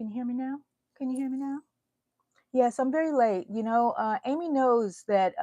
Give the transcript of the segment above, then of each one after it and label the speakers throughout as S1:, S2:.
S1: Can you hear me now? Can you hear me now? Yes, I'm very late. Amy knows that.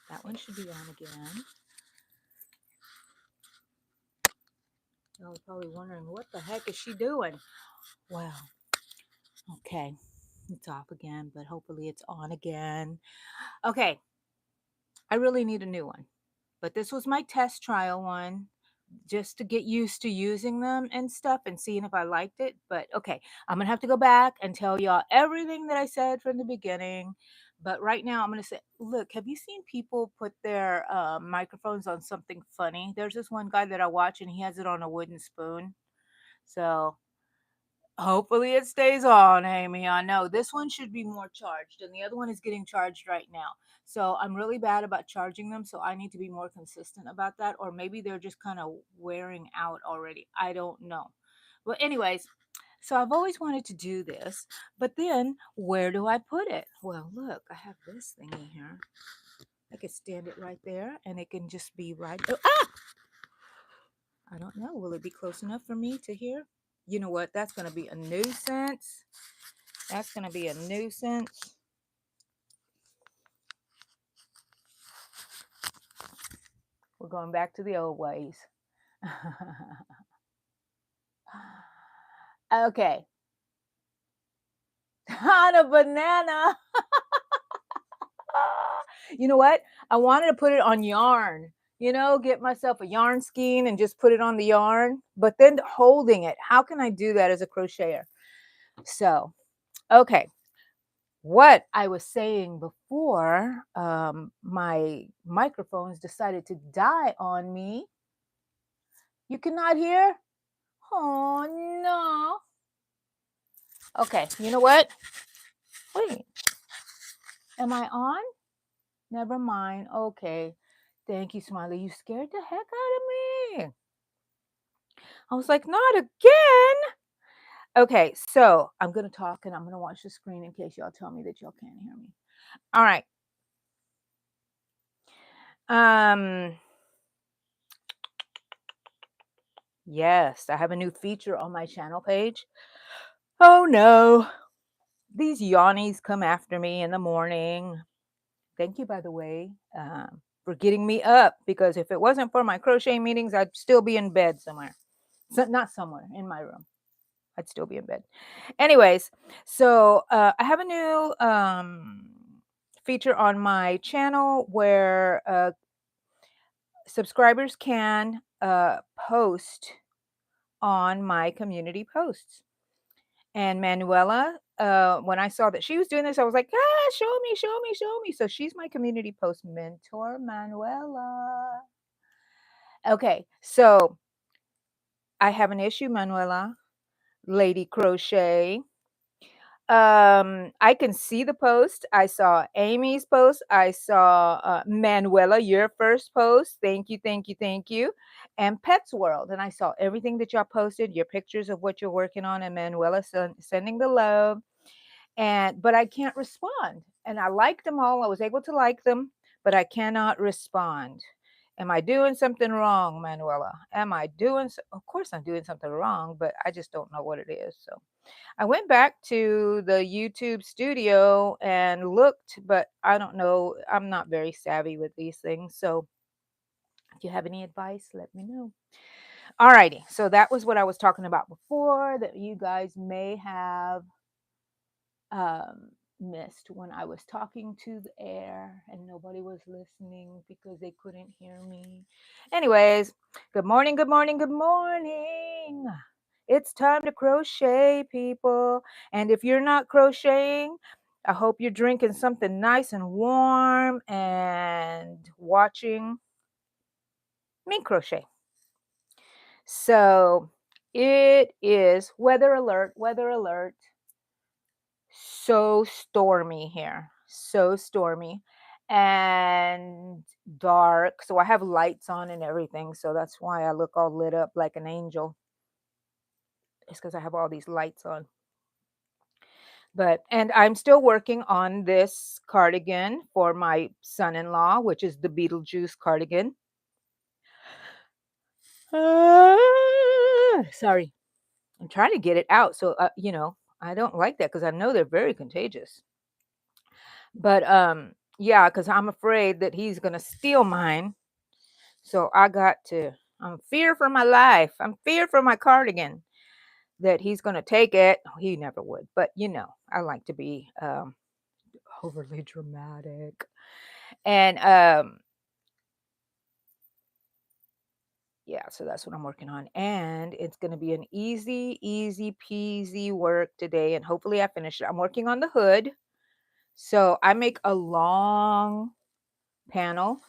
S1: That one should be on again. Y'all are probably wondering, what the heck is she doing? Well, okay, it's off again, but hopefully it's on again. Okay, I really need a new one, but this was my test trial one, just to get used to using them and stuff and seeing if I liked it. But okay, I'm gonna have to go back and tell y'all everything that I said from the beginning. But right now, I'm gonna say, look, have you seen people put their microphones on something funny? There's this one guy that I watch, and he has it on a wooden spoon. So hopefully it stays on, Amy. I know this one should be more charged, and the other one is getting charged right now. So I'm really bad about charging them. So I need to be more consistent about that. Or maybe they're just kind of wearing out already. I don't know. Well, anyways, so I've always wanted to do this, but then where do I put it? Well, look, I have this thingy here. I could stand it right there, and it can just be right. Oh, ah! I don't know. Will it be close enough for me to hear? You know what? That's going to be a nuisance. That's going to be a nuisance. We're going back to the old ways. Okay. On a banana. You know what? I wanted to put it on yarn. Get myself a yarn skein and just put it on the yarn. But then holding it, how can I do that as a crocheter? So, okay. What I was saying before, my microphones decided to die on me. You cannot hear? Oh, no. Okay, you know what? Wait, am I on? Never mind. Okay. Thank you, Smiley. You scared the heck out of me. I was like, not again. Okay, so I'm going to talk and I'm going to watch the screen in case y'all tell me that y'all can't hear me. All right. Yes, I have a new feature on my channel page. Oh no. These yawnies come after me in the morning. Thank you, by the way, for getting me up, because if it wasn't for my crochet meetings, I'd still be in bed somewhere. So, not somewhere, in my room. I'd still be in bed. Anyways, so I have a new feature on my channel where subscribers can post on my community posts. And Manuela, when I saw that she was doing this, I was like, show me, show me, show me. So she's my community post mentor, Manuela. Okay, so I have an issue, Manuela, Lady Crochet. I can see the post. I saw Amy's post. I saw Manuela, your first post. Thank you, thank you, thank you. And Pets World. And I saw everything that y'all posted, your pictures of what you're working on, and Manuela sending the love. But I can't respond. And I liked them all. I was able to like them, but I cannot respond. Am I doing something wrong, Manuela? Am I doing? Of course, I'm doing something wrong, but I just don't know what it is. So I went back to the YouTube studio and looked, but I don't know. I'm not very savvy with these things. So if you have any advice, let me know. Alrighty. So that was what I was talking about before that you guys may have um, missed when I was talking to the air and nobody was listening because they couldn't hear me. Anyways, good morning, good morning, good morning. It's time to crochet, people. And if you're not crocheting, I hope you're drinking something nice and warm and watching me crochet. So it is weather alert, weather alert. So stormy here, so stormy and dark. So I have lights on and everything. So that's why I look all lit up like an angel. It's because I have all these lights on. But, and I'm still working on this cardigan for my son-in-law, which is the Beetlejuice cardigan. Sorry. I'm trying to get it out. So, I don't like that because I know they're very contagious. But yeah, because I'm afraid that he's gonna steal mine. So I'm fear for my life. I'm fear for my cardigan that he's gonna take it. Oh, he never would, but I like to be overly dramatic. And yeah, so that's what I'm working on. And it's gonna be an easy peasy work today. And hopefully I finish it. I'm working on the hood. So I make a long panel,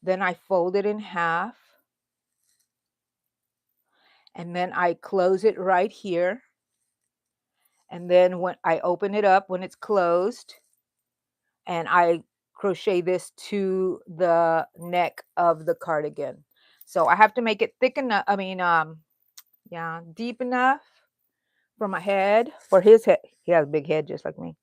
S1: then I fold it in half, and then I close it right here. And then when I open it up, when it's closed, and I crochet this to the neck of the cardigan. So I have to make it thick enough, yeah, deep enough for my head, for his head. He has a big head just like me.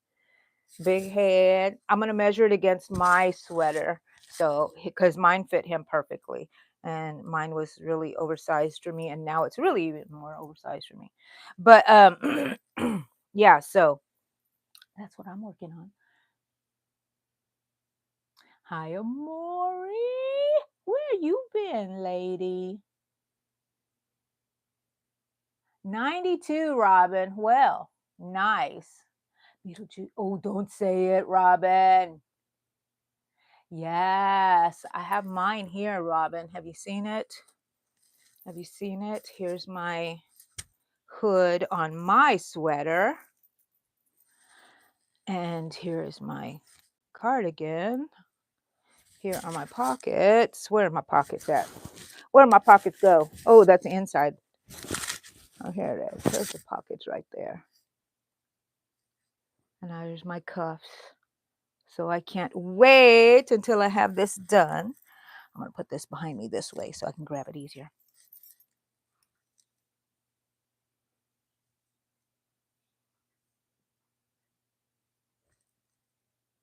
S1: Big head. I'm going to measure it against my sweater. So, because mine fit him perfectly. And mine was really oversized for me. And now it's really even more oversized for me. But, yeah, so that's what I'm working on. Hi, Amori. Where you been, lady? 92, Robin. Well, nice. Beetlejuice. Oh, don't say it, Robin. Yes, I have mine here, Robin. Have you seen it? Have you seen it? Here's my hood on my sweater. And here is my cardigan. Here are my pockets. Where are my pockets at? Where do my pockets go? Oh, that's the inside. Oh, here it is. There's the pockets right there. And now there's my cuffs. So I can't wait until I have this done. I'm going to put this behind me this way so I can grab it easier.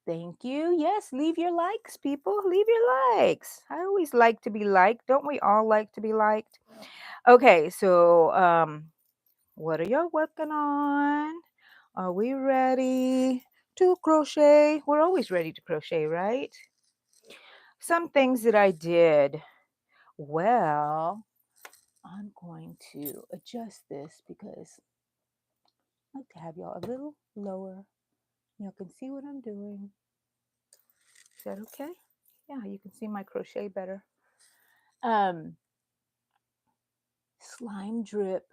S1: Thank you. Yes, leave your likes, people. Leave your likes. I always like to be liked. Don't we all like to be liked? Okay, so what are y'all working on? Are we ready to crochet? We're always ready to crochet, right? Some things that I did. Well, I'm going to adjust this because I like to have y'all a little lower. Y'all can see what I'm doing. Is that okay? Yeah, you can see my crochet better. Slime drip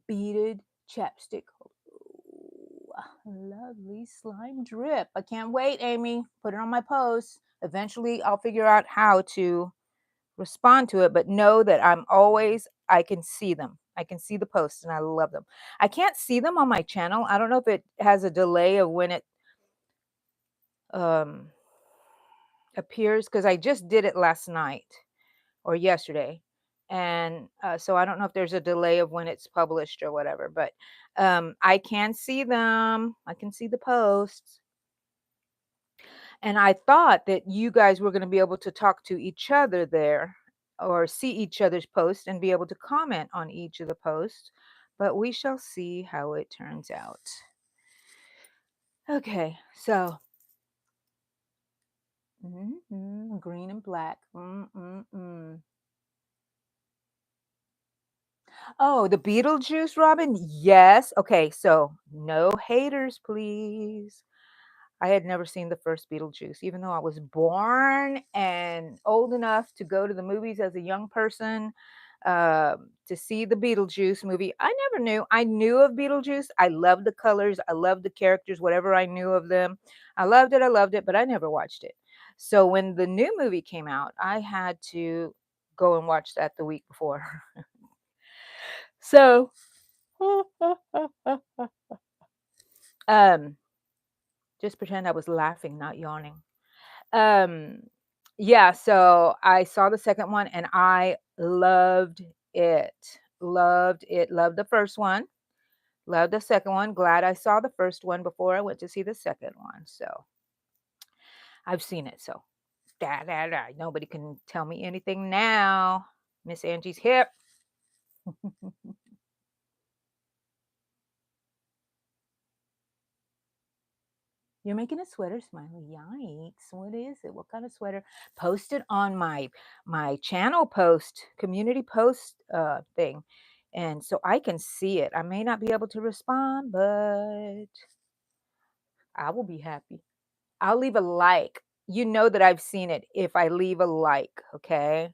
S1: beaded chapstick. Ooh, lovely slime drip. I can't wait, Amy. Put it on my post. Eventually, I'll figure out how to respond to it, but know that I can see them. I can see the posts and I love them. I can't see them on my channel. I don't know if it has a delay of when it um, appears because I just did it last night or yesterday. And so I don't know if there's a delay of when it's published or whatever, but I can see them. I can see the posts. And I thought that you guys were going to be able to talk to each other there or see each other's posts and be able to comment on each of the posts, but we shall see how it turns out. Okay, so green and black. Oh, the Beetlejuice, Robin? Yes. Okay, so no haters, please. I had never seen the first Beetlejuice, even though I was born and old enough to go to the movies as a young person. to see the Beetlejuice movie. I never knew. I knew of Beetlejuice. I loved the colors. I loved the characters, whatever I knew of them. I loved it. I loved it, but I never watched it. So when the new movie came out, I had to go and watch that the week before. So, um, just pretend I was laughing, not yawning. Um, yeah, so I saw the second one and I loved it. Loved it. Loved the first one. Loved the second one. Glad I saw the first one before I went to see the second one. So I've seen it. So nobody can tell me anything now. Miss Angie's hip. You're making a sweater, Smiley. Yikes. What is it? What kind of sweater? Post it on my channel post, community post thing. And so I can see it. I may not be able to respond, but I will be happy. I'll leave a like. You know that I've seen it if I leave a like, okay?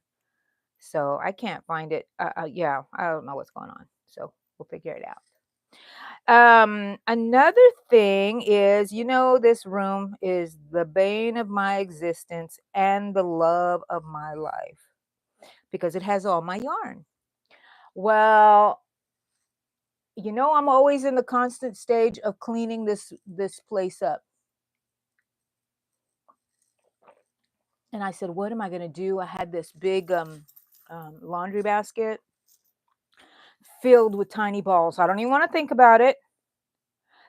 S1: So I can't find it. Yeah, I don't know what's going on. So we'll figure it out. Another thing is, this room is the bane of my existence and the love of my life because it has all my yarn. Well, I'm always in the constant stage of cleaning this place up. And I said, what am I going to do? I had this big laundry basket filled with tiny balls. I don't even want to think about it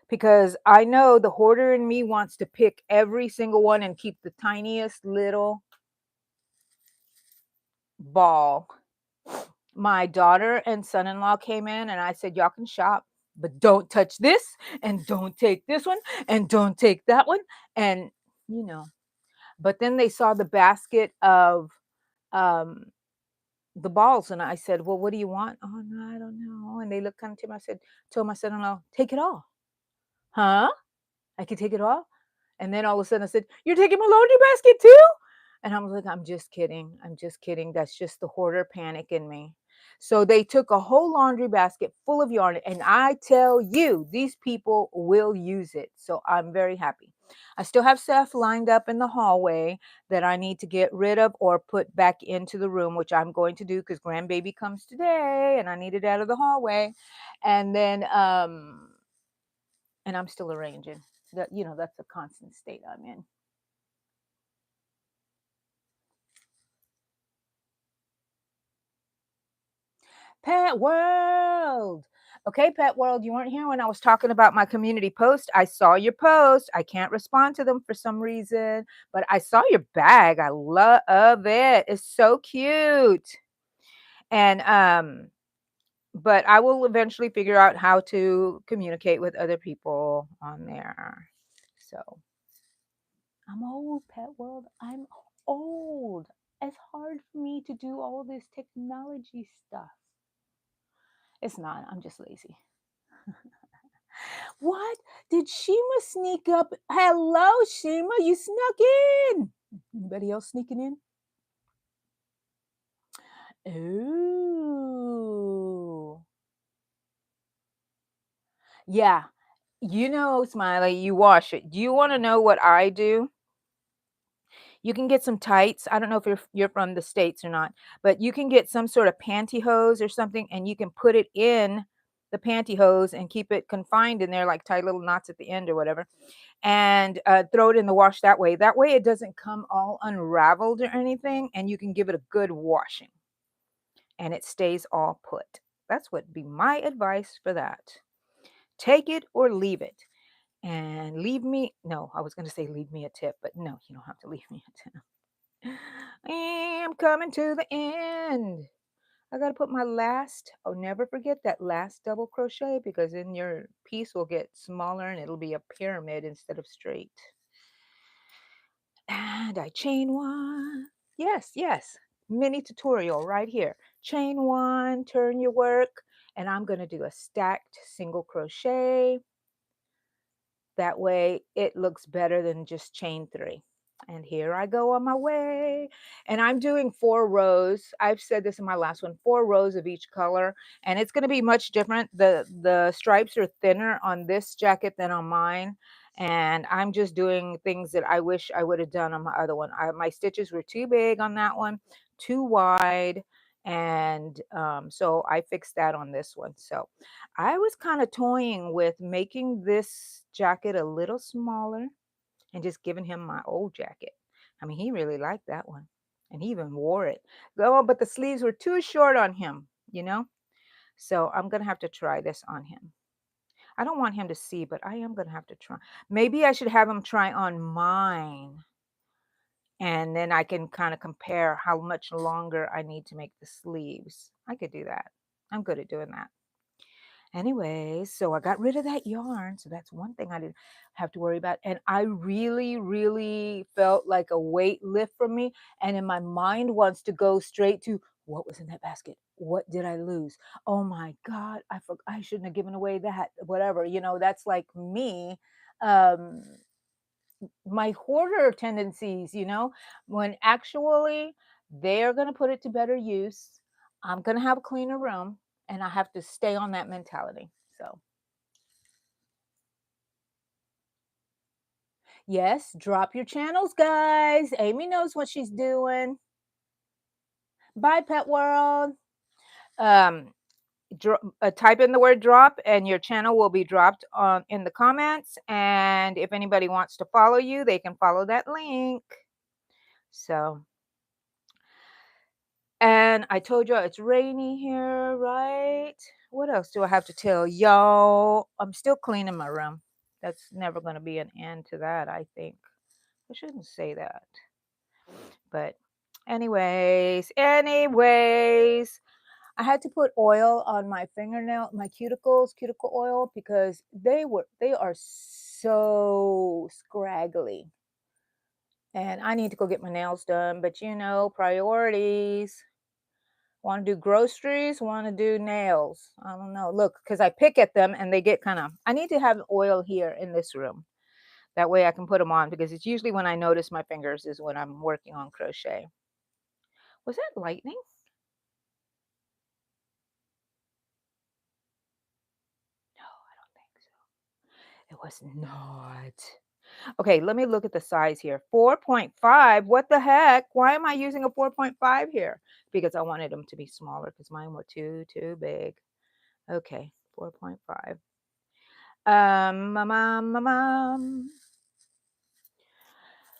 S1: because I know the hoarder in me wants to pick every single one and keep the tiniest little ball. My daughter and son-in-law came in and I said, y'all can shop, but don't touch this and don't take this one and don't take that one. And, but then they saw the basket of um, the balls and I said, well, what do you want? Oh, no, I don't know. And they looked kind of to me. I said, told my son-in-law, take it all. Huh? I could take it all? And then all of a sudden I said, you're taking my laundry basket too? And I was like, I'm just kidding. I'm just kidding. That's just the hoarder panic in me. So they took a whole laundry basket full of yarn. And I tell you, these people will use it. So I'm very happy. I still have stuff lined up in the hallway that I need to get rid of or put back into the room, which I'm going to do because grandbaby comes today and I need it out of the hallway. And then, and I'm still arranging that, that's a constant state I'm in. Pet World. Okay, Pet World, you weren't here when I was talking about my community post. I saw your post. I can't respond to them for some reason, but I saw your bag. I love it. It's so cute. And but I will eventually figure out how to communicate with other people on there. So I'm old, Pet World. I'm old. It's hard for me to do all this technology stuff. It's not. I'm just lazy. What? Did Shima sneak up? Hello, Shima. You snuck in. Anybody else sneaking in? Ooh. Yeah. Smiley, you wash it. Do you want to know what I do? You can get some tights. I don't know if you're from the States or not, but you can get some sort of pantyhose or something, and you can put it in the pantyhose and keep it confined in there, like tie little knots at the end or whatever, and throw it in the wash that way. That way it doesn't come all unraveled or anything, and you can give it a good washing, and it stays all put. That's what would be my advice for that. Take it or leave it. And leave me, no, I was going to say leave me a tip, but no, you don't have to leave me a tip. I'm coming to the end. I got to put my last, oh, never forget that last double crochet because then your piece will get smaller and it'll be a pyramid instead of straight. And I chain one. Yes, yes. Mini tutorial right here. Chain one, turn your work, and I'm going to do a stacked single crochet. That way it looks better than just chain three. And here I go on my way. And I'm doing 4 rows. I've said this in my last one, 4 rows of each color. And it's going to be much different. The stripes are thinner on this jacket than on mine. And I'm just doing things that I wish I would have done on my other one. My stitches were too big on that one, too wide. And so I fixed that on this one. So I was kind of toying with making this jacket a little smaller and just giving him my old jacket. I mean, he really liked that one, and he even wore it. Oh, but the sleeves were too short on him, you know? So I'm going to have to try this on him. I don't want him to see, but I am going to have to try. Maybe I should have him try on mine, and then I can kind of compare how much longer I need to make the sleeves. I could do that. I'm good at doing that. Anyways, so I got rid of that yarn. So that's one thing I didn't have to worry about. And I really, really felt like a weight lift from me. And then my mind wants to go straight to what was in that basket? What did I lose? Oh my God, I shouldn't have given away that, whatever. That's like me. Um, my hoarder tendencies, when actually they're going to put it to better use. I'm going to have a cleaner room, and I have to stay on that mentality. So, yes, drop your channels, guys. Amy knows what she's doing. Bye, Pet World. Um, type in the word drop, and your channel will be dropped on in the comments. And if anybody wants to follow you, they can follow that link. So, and I told you it's rainy here, right? What else do I have to tell y'all? I'm still cleaning my room. That's never going to be an end to that, I think. I shouldn't say that. But anyways, I had to put oil on my fingernail, my cuticles, cuticle oil, because they are so scraggly. And I need to go get my nails done, but priorities. Want to do groceries, want to do nails. I don't know. Look, because I pick at them and they get I need to have oil here in this room. That way I can put them on, because it's usually when I notice my fingers is when I'm working on crochet. Was that lightning? No, I don't think so. It was not. Okay, let me look at the size here. 4.5. What the heck? Why am I using a 4.5 here? Because I wanted them to be smaller, because mine were too big. Okay, 4.5.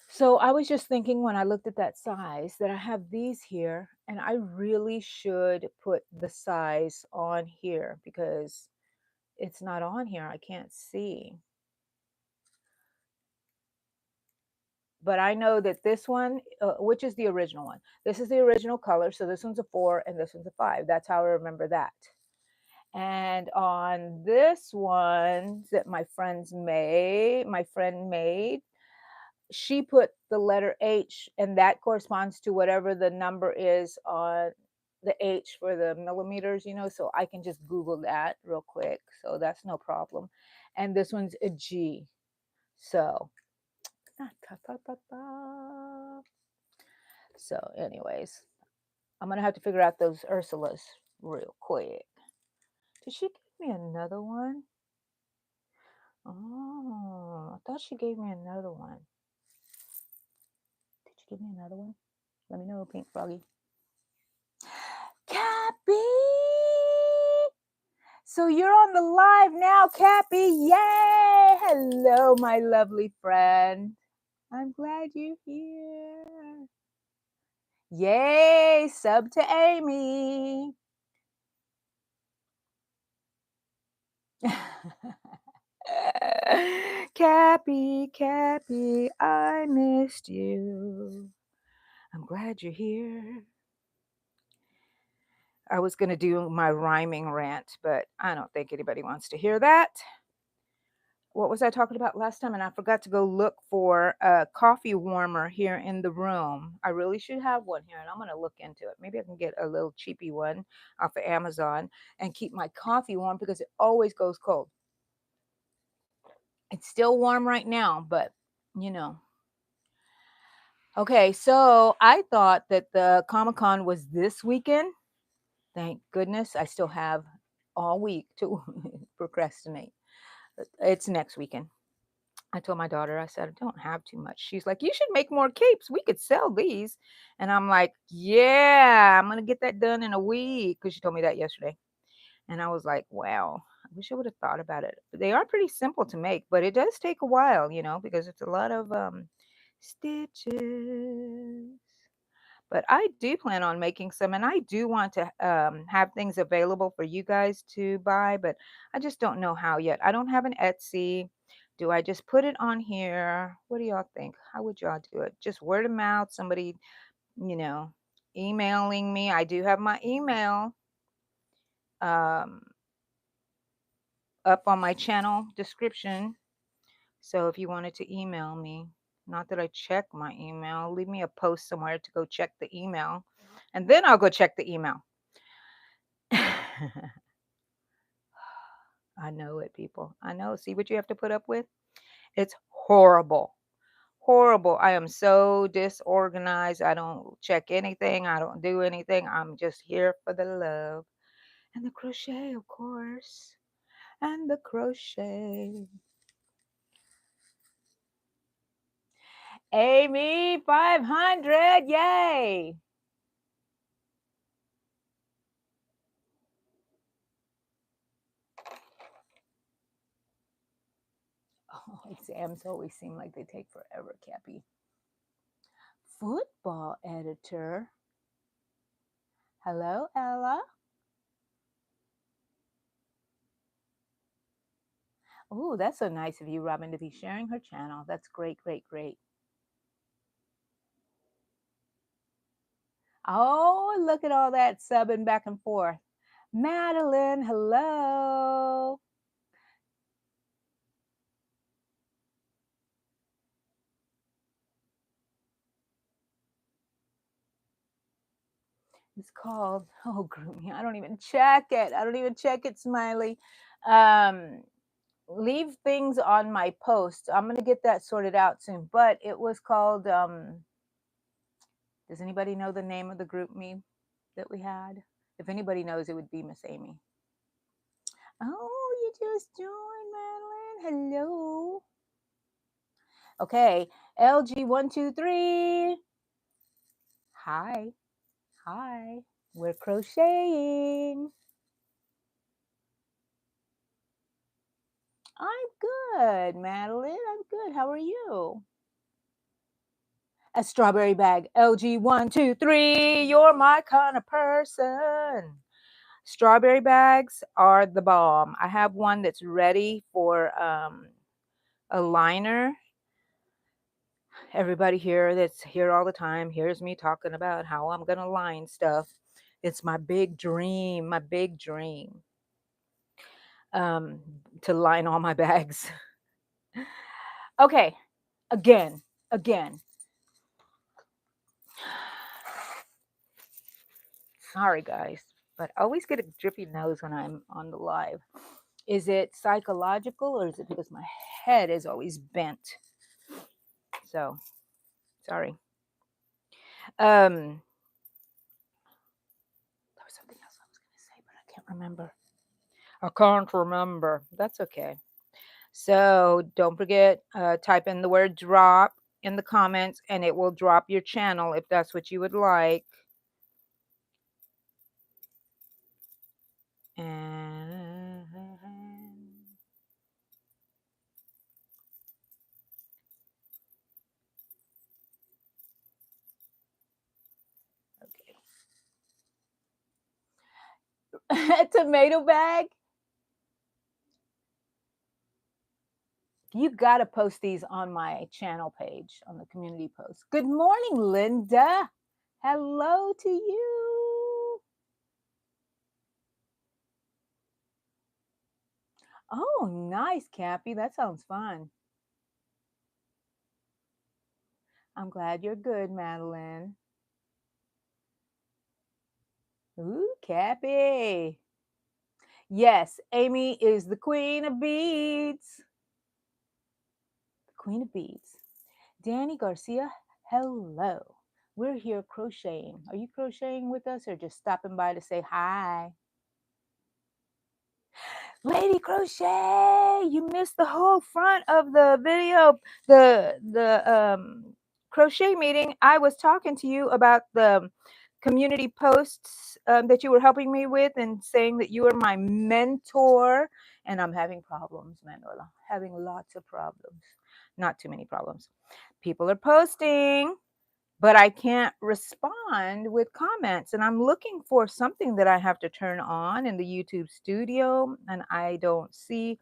S1: So I was just thinking when I looked at that size that I have these here, and I really should put the size on here because it's not on here. I can't see. But I know that this one, which is the original one, this is the original color. So this one's a 4 and this one's a 5. That's how I remember that. And on this one that my friend made, she put the letter H, and that corresponds to whatever the number is on the H for the millimeters, so I can just Google that real quick. So that's no problem. And this one's a G. So, so anyways, I'm going to have to figure out those Ursulas real quick. Did she give me another one? Oh, I thought she gave me another one. Did you give me another one? Let me know, Pink Froggy. Cappy! So you're on the live now, Cappy. Yay! Hello, my lovely friend. I'm glad you're here. Yay! Sub to Amy. Cappy, I missed you. I'm glad you're here. I was going to do my rhyming rant, but I don't think anybody wants to hear that. What was I talking about last time? And I forgot to go look for a coffee warmer here in the room. I really should have one here, and I'm going to look into it. Maybe I can get a little cheapy one off of Amazon and keep my coffee warm, because it always goes cold. It's still warm right now, but Okay, so I thought that the Comic-Con was this weekend. Thank goodness I still have all week to procrastinate. It's next weekend. I told my daughter, I said, I don't have too much. She's like, you should make more capes. We could sell these. And I'm like, yeah, I'm going to get that done in a week. Because she told me that yesterday. And I was like, wow, I wish I would have thought about it. They are pretty simple to make, but it does take a while, because it's a lot of stitches. But I do plan on making some, and I do want to have things available for you guys to buy, but I just don't know how yet. I don't have an Etsy. Do I just put it on here? What do y'all think? How would y'all do it? Just word of mouth, somebody, you know, emailing me. I do have my email um, up on my channel description. So if you wanted to email me, not that I check my email, leave me a post somewhere to go check the email, and then I'll go check the email. I know it, people. I know. See what you have to put up with? It's horrible. Horrible. I am so disorganized. I don't check anything. I don't do anything. I'm just here for the love. And the crochet, of course. And the crochet. Amy, 500. Yay. Oh, exams always seem like they take forever, Cappy. Football editor. Hello, Ella. Oh, that's so nice of you, Robin, to be sharing her channel. That's great, great, great. Oh, look at all that subbing back and forth. Madeline, hello. It's called, oh, grooming. I don't even check it. I don't even check it, Smiley. Um, leave things on my post. I'm going to get that sorted out soon. But it was called, does anybody know the name of the group me that we had? If anybody knows, it would be Miss Amy. Oh, you just joined, Madeline. Hello. Okay, LG123. Hi. Hi. We're crocheting. I'm good, Madeline. I'm good. How are you? A strawberry bag. LG123. You're my kind of person. Strawberry bags are the bomb. I have one that's ready for a liner. Everybody here that's here all the time hears me talking about how I'm going to line stuff. It's my big dream, um, to line all my bags. Okay, again. Sorry, guys, but I always get a drippy nose when I'm on the live. Is it psychological or is it because my head is always bent? So, sorry. There was something else I was going to say, but I can't remember. That's okay. So don't forget, type in the word drop in the comments and it will drop your channel if that's what you would like. And okay. Tomato bag. You got to post these on my channel page, on the community post. Good morning, Linda. Hello to you. Oh, nice, Cappy. That sounds fun. I'm glad you're good, Madeline. Ooh, Cappy. Yes, Amy is the queen of beads. The queen of beads. Danny Garcia, Hello. We're here crocheting. Are you crocheting with us or just stopping by to say hi? Lady Crochet, you missed the whole front of the video, the crochet meeting. I was talking to you about the community posts that you were helping me with and saying that you were my mentor. And I'm having problems, Manuela. Having lots of problems. Not too many problems. People are posting, but I can't respond with comments. And I'm looking for something that I have to turn on in the YouTube studio, and I don't see.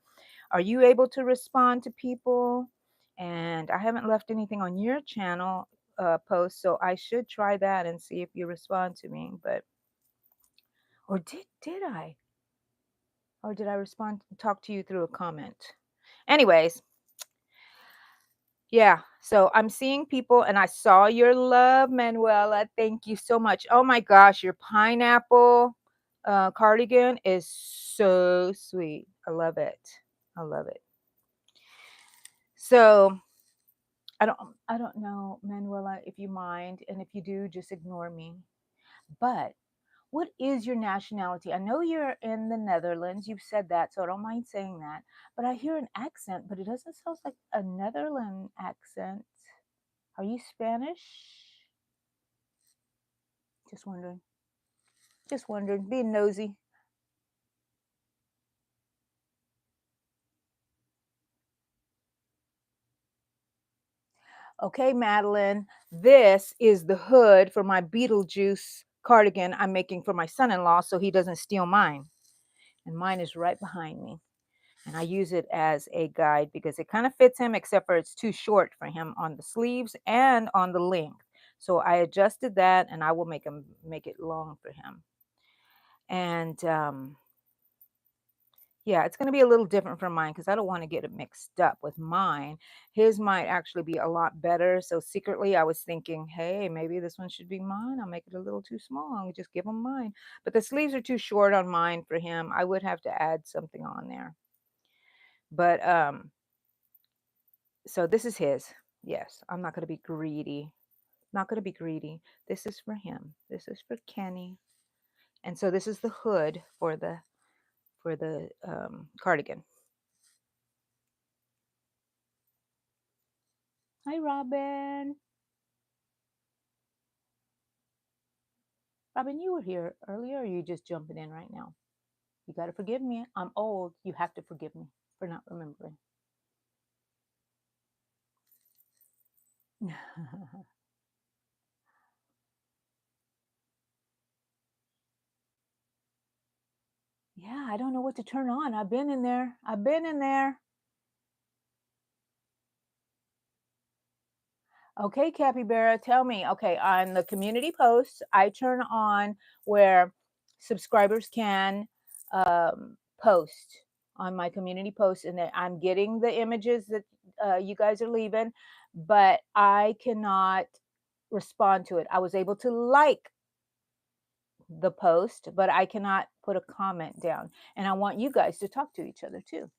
S1: Are you able to respond to people? And I haven't left anything on your channel post, so I should try that and see if you respond to me. But or did I? Or did I respond talk to you through a comment? Anyways, yeah, so I'm seeing people, and I saw your love, Manuela. Thank you so much. Oh my gosh, your pineapple cardigan is so sweet. I love it. I love it. So I don't know, Manuela, if you mind, and if you do, just ignore me. But what is your nationality? I know you're in the Netherlands. You've said that, so I don't mind saying that. But I hear an accent, but it doesn't sound like a Netherlands accent. Are you Spanish? Just wondering. Just wondering. Being nosy. Okay, Madeline. This is the hood for my Beetlejuice cardigan I'm making for my son-in-law so he doesn't steal mine. And mine is right behind me. And I use it as a guide because it kind of fits him, except for it's too short for him on the sleeves and on the length. So I adjusted that, and I will make it long for him. And yeah, it's going to be a little different from mine because I don't want to get it mixed up with mine. His might actually be a lot better. So secretly, I was thinking, hey, maybe this one should be mine. I'll make it a little too small. I'll just give him mine. But the sleeves are too short on mine for him. I would have to add something on there. But so this is his. Yes, I'm not going to be greedy. Not going to be greedy. This is for him. This is for Kenny. And so this is the hood for the cardigan. Hi, Robin. Robin, you were here earlier, or are you just jumping in right now? You got to forgive me. I'm old. You have to forgive me for not remembering. Yeah, I don't know what to turn on. I've been in there. I've been in there. Okay, Capybara, tell me. Okay, on the community posts, I turn on where subscribers can post on my community posts, and then I'm getting the images that you guys are leaving, but I cannot respond to it. I was able to like the post, but I cannot put a comment down. And I want you guys to talk to each other too.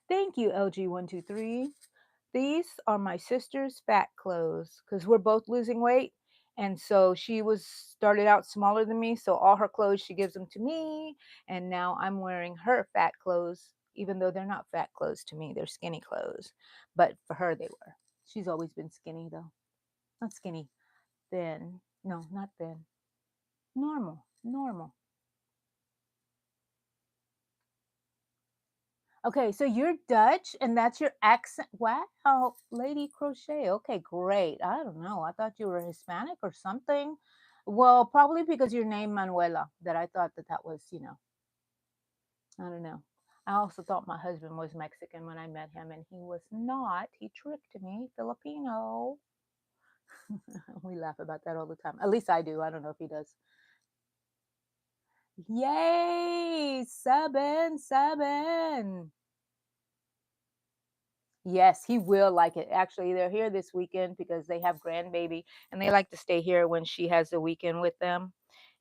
S1: Thank you, LG123. These are my sister's fat clothes because we're both losing weight. And so she was started out smaller than me. So all her clothes, she gives them to me. And now I'm wearing her fat clothes, even though they're not fat clothes to me. They're skinny clothes. But for her, they were. She's always been skinny, though. Not skinny, thin. No, not thin. Normal, normal. Okay, so you're Dutch and that's your accent. Wow, Lady Crochet. Okay, great. I don't know. I thought you were Hispanic or something. Well, probably because your name Manuela, that I thought that that was, I don't know. I also thought my husband was Mexican when I met him, and he was not. He tricked me, Filipino. We laugh about that all the time. At least I do. I don't know if he does. Yay! Seven, seven. Yes, he will like it. Actually, they're here this weekend because they have grandbaby and they like to stay here when she has the weekend with them.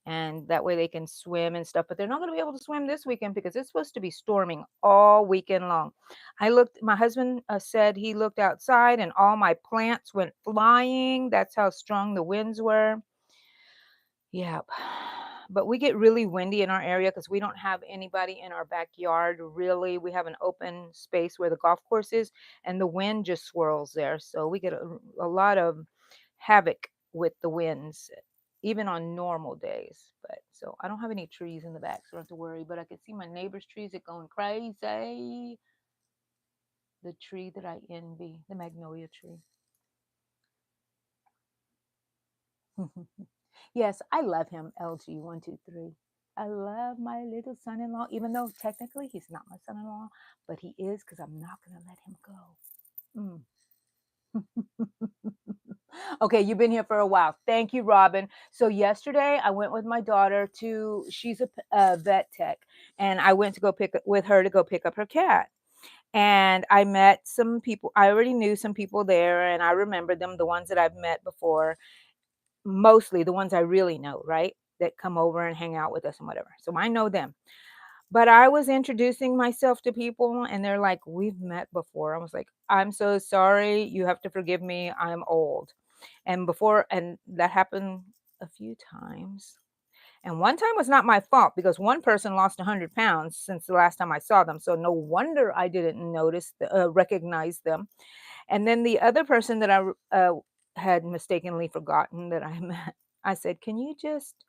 S1: and that way they can swim and stuff. But they're not going to be able to swim this weekend because it's supposed to be storming all weekend long. My husband said he looked outside and all my plants went flying. That's how strong the winds were. Yeah. But we get really windy in our area because we don't have anybody in our backyard, really. We have an open space where the golf course is, and the wind just swirls there. So we get a lot of havoc with the winds, even on normal days. But so I don't have any trees in the back, so I don't have to worry. But I can see my neighbor's trees are going crazy. The tree that I envy, the magnolia tree. Yes, I love him, LG123. I love my little son-in-law, even though technically he's not my son-in-law, but he is because I'm not going to let him go. Okay, you've been here for a while. Thank you, Robin. So yesterday I went with my daughter to, she's a vet tech, and I went to go with her to go pick up her cat. And I met some people. I already knew some people there, and I remember them, the ones that I've met before, mostly the ones I really know, right? That come over and hang out with us and whatever. So I know them. But I was introducing myself to people and they're like, "We've met before." I was like, "I'm so sorry. You have to forgive me. I'm old." And that happened a few times. And one time was not my fault because one person lost 100 pounds since the last time I saw them. So no wonder I didn't recognize them. And then the other person that I had mistakenly forgotten that I met, I said, "Can you just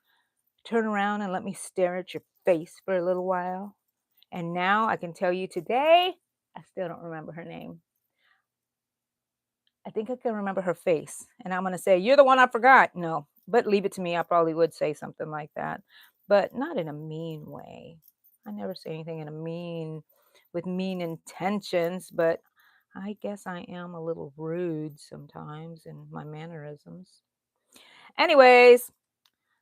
S1: turn around and let me stare at your face for a little while?" And now I can tell you today, I still don't remember her name. I think I can remember her face. And I'm going to say, "You're the one I forgot." No, but leave it to me. I probably would say something like that, but not in a mean way. I never say anything with mean intentions, but I guess I am a little rude sometimes in my mannerisms. Anyways,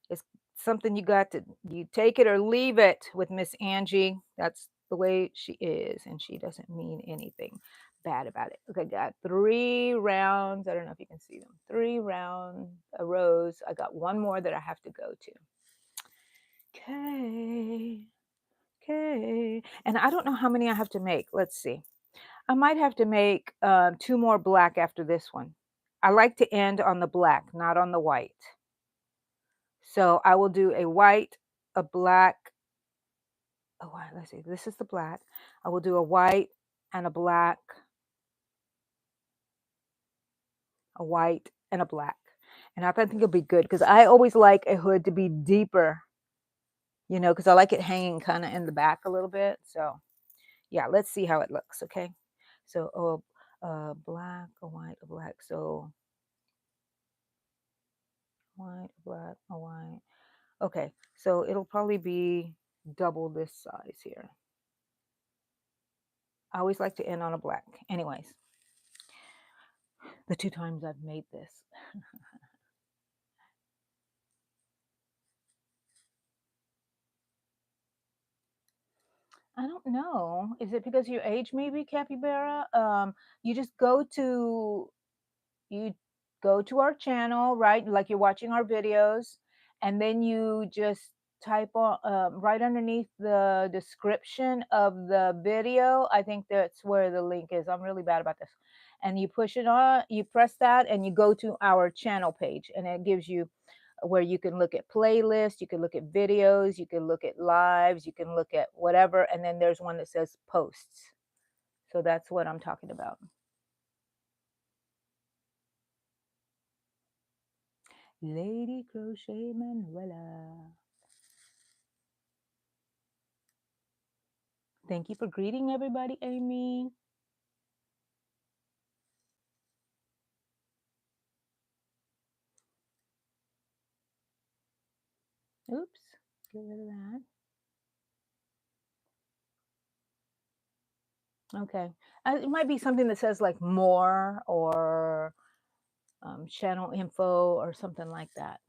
S1: it's something you take it or leave it with Miss Angie. That's the way she is, and she doesn't mean anything bad about it. Okay, got 3 rounds. I don't know if you can see them. 3 round rows. I got one more that I have to go to. Okay. Okay. And I don't know how many I have to make. Let's see. I might have to make 2 more black after this one. I like to end on the black, not on the white. So I will do a white, a black. Oh, let's see. This is the black. I will do a white and a white and a black. And I think it'll be good because I always like a hood to be deeper, because I like it hanging kind of in the back a little bit. So yeah, let's see how it looks. Okay. So, black, a white, a black. So white, black, a white. Okay. So it'll probably be double this size here. I always like to end on a black. Anyways, the 2 times I've made this. I don't know. Is it because of your age, maybe, Capybara? You just you go to our channel, right? Like you're watching our videos, and then you just type on right underneath the description of the video. I think that's where the link is. I'm really bad about this. And you push it on, you press that, and you go to our channel page, and it gives you where you can look at playlists, you can look at videos, you can look at lives, you can look at whatever, and then there's one that says posts. So that's what I'm talking about. Lady Crochet Manuela. Thank you for greeting everybody, Amy. Oops, get rid of that. Okay. It might be something that says like more or channel info or something like that.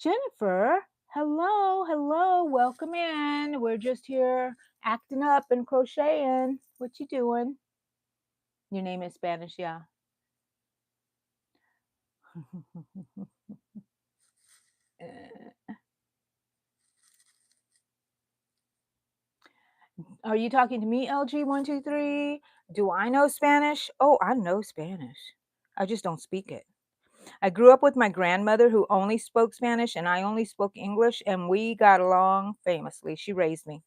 S1: Jennifer, hello, hello, welcome in. We're just here acting up and crocheting. What you doing? Your name is Spanish, yeah. Are you talking to me, LG123? Do I know Spanish? Oh, I know Spanish. I just don't speak it. I grew up with my grandmother who only spoke Spanish and I only spoke English, and we got along famously. She raised me.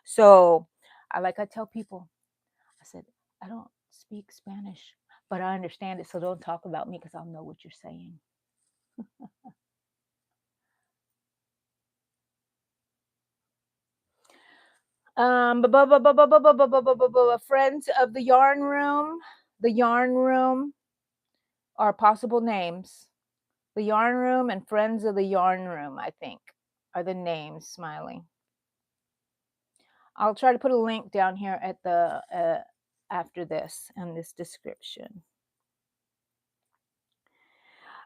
S1: So, I tell people, I said, I don't speak Spanish, but I understand it. So don't talk about me because I'll know what you're saying. Friends of the yarn room. The yarn room are possible names. The yarn room and friends of the yarn room, I think, are the names. Smiling. I'll try to put a link down here at the after this in this description.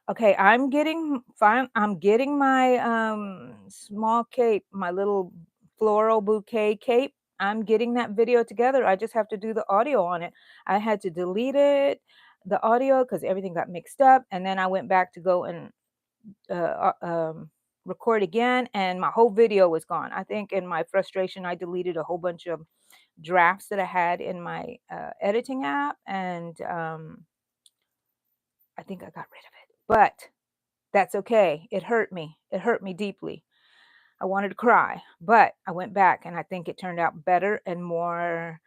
S1: Okay, I'm getting fine. I'm getting my small cape, my little floral bouquet cape. I'm getting that video together. I just have to do the audio on it. I had to delete it, the audio, because everything got mixed up, and then I went back to go and record again, and my whole video was gone. I think in my frustration, I deleted a whole bunch of drafts that I had in my editing app, and I think I got rid of it. But that's okay. It hurt me. It hurt me deeply. I wanted to cry, but I went back and I think it turned out better and more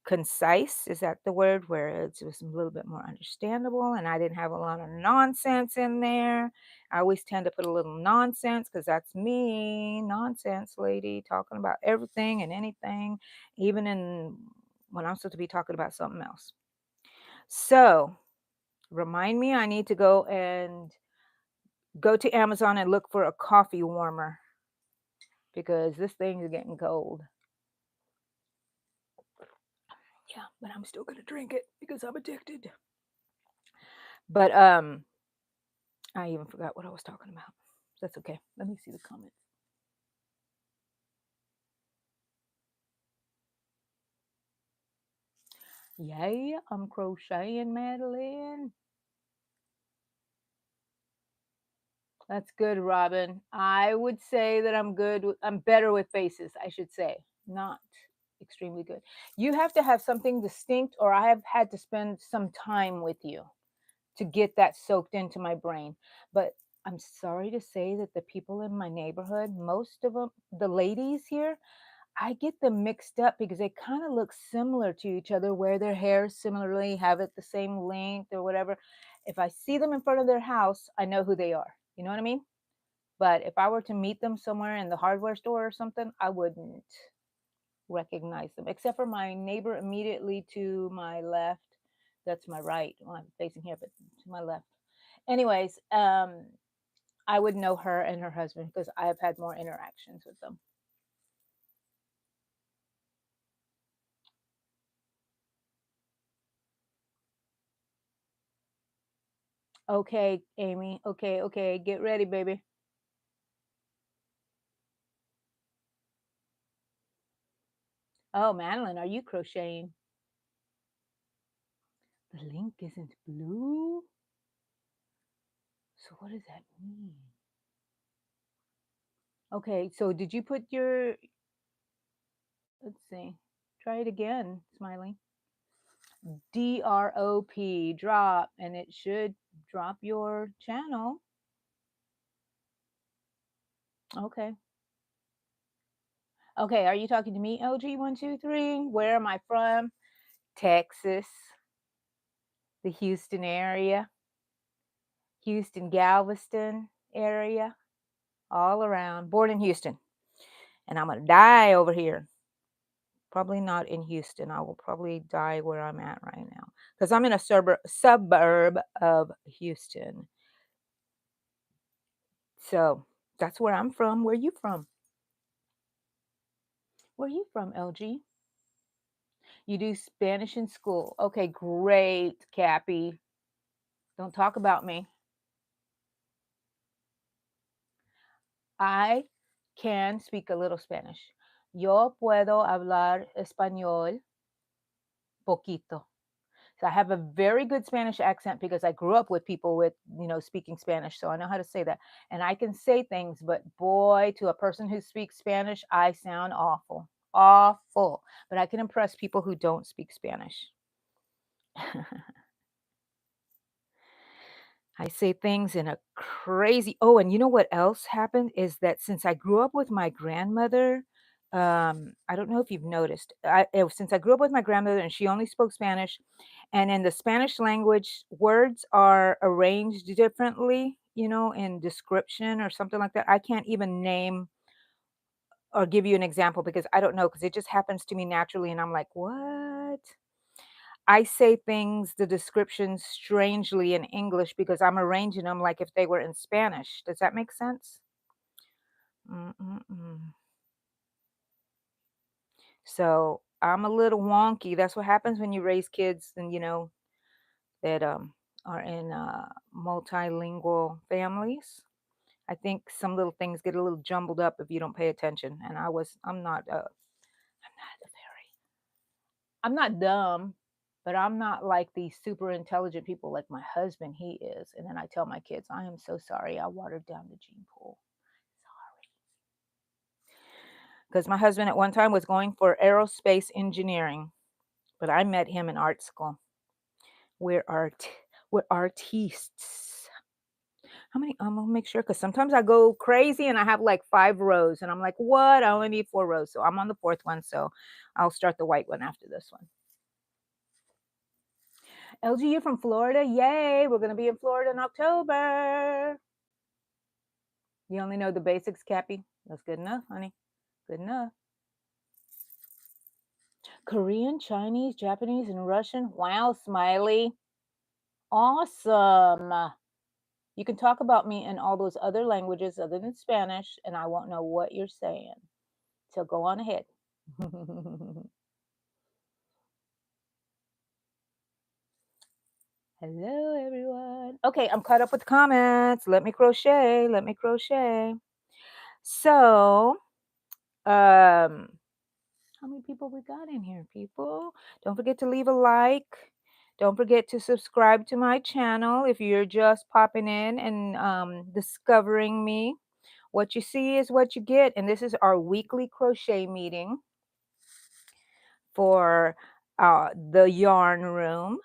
S1: concise. Is that the word? Where it was a little bit more understandable and I didn't have a lot of nonsense in there. I always tend to put a little nonsense because that's me, nonsense lady, talking about everything and anything, even in when I'm supposed to be talking about something else. So remind me, I need to go to Amazon and look for a coffee warmer because this thing is getting cold. Yeah, but I'm still gonna drink it because I'm addicted. But I even forgot what I was talking about. That's okay. Let me see the comments. Yay, I'm crocheting, Madeline. That's good, Robin. I would say that I'm good. I'm better with faces, I should say. Not extremely good. You have to have something distinct, or I have had to spend some time with you to get that soaked into my brain. But I'm sorry to say that the people in my neighborhood, most of them, the ladies here, I get them mixed up because they kind of look similar to each other, wear their hair similarly, have it the same length or whatever. If I see them in front of their house, I know who they are. You know what I mean? But if I were to meet them somewhere in the hardware store or something, I wouldn't recognize them, except for my neighbor immediately to my left. That's my right. Well, I'm facing here, but to my left. Anyways, I would know her and her husband because I've had more interactions with them. Okay, Amy. Okay, okay. Get ready, baby. Oh, Madeline, are you crocheting? The link isn't blue? So what does that mean? Okay, so did you put your, let's see, try it again, Smiling. DROP, drop, and it should drop your channel. Okay. Okay, are you talking to me, LG123? Where am I from? Texas, the Houston area, Houston, Galveston area, all around. Born in Houston. And I'm going to die over here. Probably not in Houston. I will probably die where I'm at right now because I'm in a suburb of Houston. So that's where I'm from. Where are you from? Where are you from, LG? You do Spanish in school. Okay, great, Cappy. Don't talk about me. I can speak a little Spanish. Yo puedo hablar español poquito. So I have a very good Spanish accent because I grew up with people with, speaking Spanish. So I know how to say that. And I can say things, but boy, to a person who speaks Spanish, I sound awful. Awful. But I can impress people who don't speak Spanish. I say things in a crazy. Oh, and you know what else happened is that since I grew up with my grandmother, I don't know if you've noticed, since I grew up with my grandmother and she only spoke Spanish, and in the Spanish language, words are arranged differently, in description or something like that. I can't even name or give you an example because I don't know, because it just happens to me naturally, and I'm like, what? I say things, the descriptions strangely in English because I'm arranging them like if they were in Spanish. Does that make sense? Mm-mm-mm. So I'm a little wonky. That's what happens when you raise kids and that are in multilingual families. I think some little things get a little jumbled up if you don't pay attention. And I'm not dumb, but I'm not like these super intelligent people like my husband, he is. And then I tell my kids, I am so sorry I watered down the gene pool. Sorry. Because my husband at one time was going for aerospace engineering, but I met him in art school. We're we're artists. How many? I'm gonna make sure because sometimes I go crazy and I have like 5 rows and I'm like, what? I only need 4 rows. So I'm on the fourth one. So I'll start the white one after this one. LG, you're from Florida? Yay! We're gonna be in Florida in October. You only know the basics, Cappy? That's good enough, honey. Good enough. Korean, Chinese, Japanese, and Russian. Wow, Smiley. Awesome. You can talk about me in all those other languages other than Spanish, and I won't know what you're saying. So go on ahead. Hello, everyone. Okay, I'm caught up with the comments. Let me crochet. Let me crochet. So, how many people we got in here, people? Don't forget to leave a like. Don't forget to subscribe to my channel if you're just popping in and discovering me. What you see is what you get, and this is our weekly crochet meeting for the yarn room.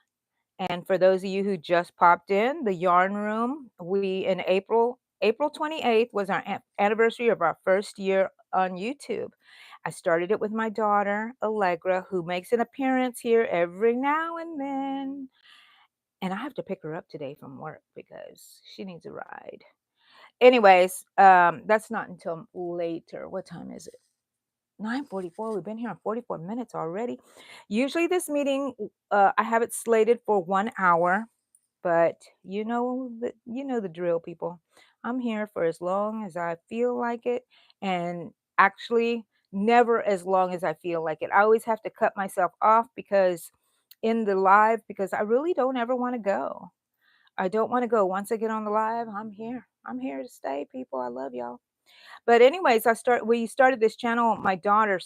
S1: And for those of you who just popped in, the yarn room, we in April 28th was our anniversary of our first year on YouTube. I started it with my daughter, Allegra, who makes an appearance here every now and then. And I have to pick her up today from work because she needs a ride. Anyways, that's not until later. What time is it? 9:44. We've been here on 44 minutes already. Usually this meeting, I have it slated for 1 hour, but you know the drill, people. I'm here for as long as I feel like it, and actually never as long as I feel like it. I always have to cut myself off because in the live because I really don't ever want to go. I don't want to go. Once I get on the live, I'm here. I'm here to stay, people. I love y'all. But anyways, we started this channel. My daughter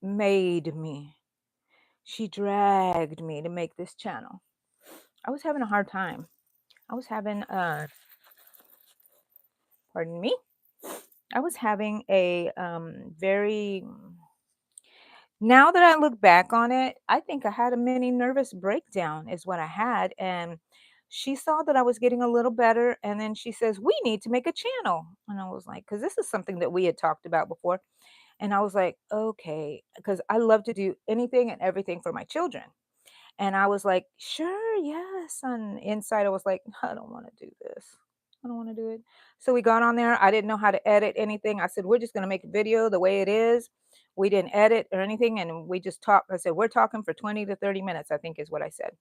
S1: made me. She dragged me to make this channel. I was having a hard time. I was having pardon me. I was having a very now that I look back on it, I think I had a mini nervous breakdown is what I had, and she saw that I was getting a little better, and then she says, "We need to make a channel." And I was like, "Cuz this is something that we had talked about before." And I was like, "Okay," because I love to do anything and everything for my children. And I was like, "Sure, yes." And inside I was like, "I don't want to do this. I don't want to do it." So we got on there. I didn't know how to edit anything. I said, "We're just going to make a video the way it is." We didn't edit or anything. And we just talked. I said, "We're talking for 20 to 30 minutes," I think is what I said.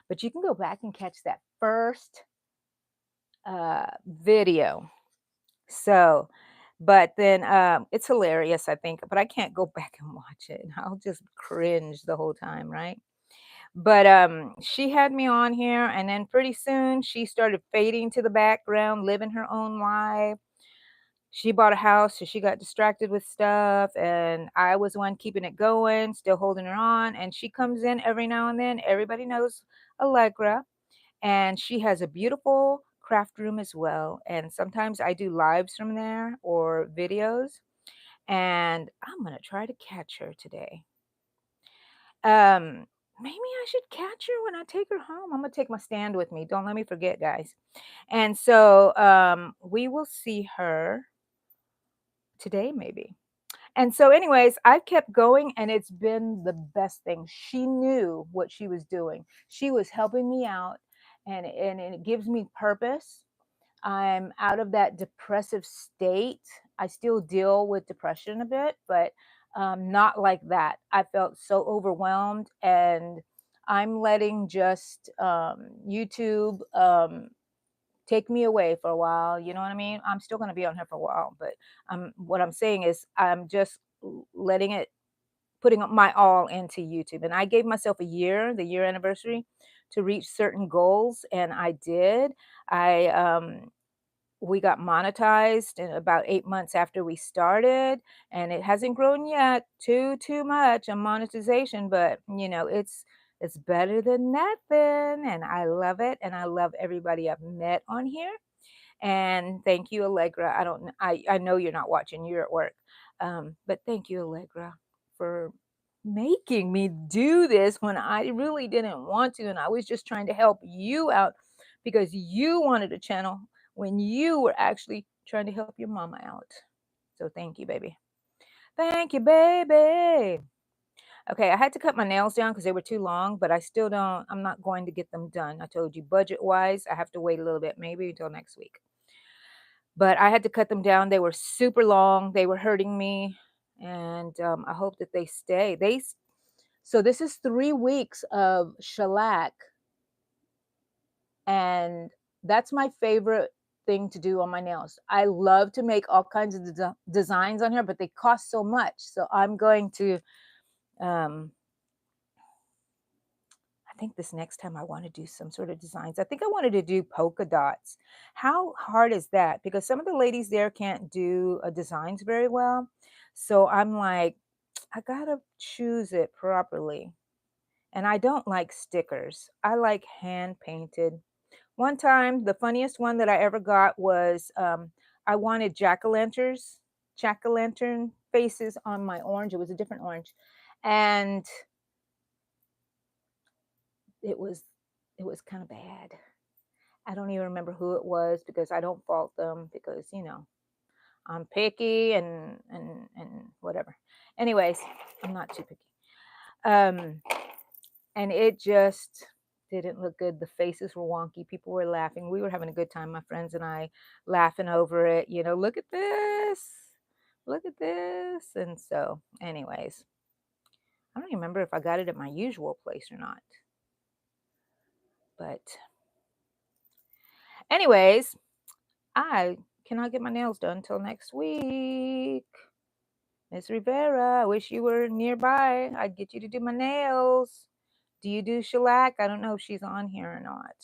S1: But you can go back and catch that first video. So, but then it's hilarious, I think. But I can't go back and watch it. I'll just cringe the whole time, right? But she had me on here, and then pretty soon she started fading to the background, living her own life. she bought a house, so she got distracted with stuff, and I was the one keeping it going, still holding her on. And she comes in every now and then. Everybody knows Allegra, and she has a beautiful craft room as well. And sometimes I do lives from there or videos, and I'm gonna try to catch her today. Maybe I should catch her when I take her home. I'm gonna take my stand with me. Don't let me forget, guys. And so we will see her today, maybe. And so, anyways, I've kept going and it's been the best thing. She knew what she was doing. She was helping me out, and it gives me purpose. I'm out of that depressive state. I still deal with depression a bit, but not like that. I felt so overwhelmed, and I'm letting just YouTube take me away for a while. You know what I mean? I'm still going to be on here for a while, but what I'm saying is I'm just letting it, putting my all into YouTube. And I gave myself a year, the year anniversary, to reach certain goals, and I did. I We got monetized in about 8 months after we started, and it hasn't grown yet too much on monetization, but it's better than nothing, and I love it, and I love everybody I've met on here. And thank you, Allegra. I know you're not watching, you're at work. But thank you, Allegra, for making me do this when I really didn't want to. And I was just trying to help you out because you wanted a channel when you were actually trying to help your mama out. So thank you, baby. Thank you, baby. Okay, I had to cut my nails down because they were too long, but I'm not going to get them done. I told you budget wise, I have to wait a little bit, maybe until next week. But I had to cut them down. They were super long. They were hurting me, and I hope that they stay. So this is 3 weeks of shellac, and that's my favorite thing to do on my nails. I love to make all kinds of designs on here, but they cost so much. So I'm going to um, I think this next time I want to do some sort of designs. I think I wanted to do polka dots. How hard is that? Because some of the ladies there can't do designs very well. So I'm like, I gotta choose it properly. And I don't like stickers. I like hand painted. One time, the funniest one that I ever got was I wanted jack-o'-lantern faces on my orange. It was a different orange. And it was it was kind of bad. I don't even remember who it was because I don't fault them because I'm picky and whatever. Anyways, I'm not too picky. Um, and it just didn't look good. The faces were wonky. People were laughing. We were having a good time, my friends and I, laughing over it. Look at this. Look at this. And so, anyways, I don't even remember if I got it at my usual place or not. But anyways, I cannot get my nails done until next week. Miss Rivera, I wish you were nearby. I'd get you to do my nails. Do you do shellac? I don't know if she's on here or not.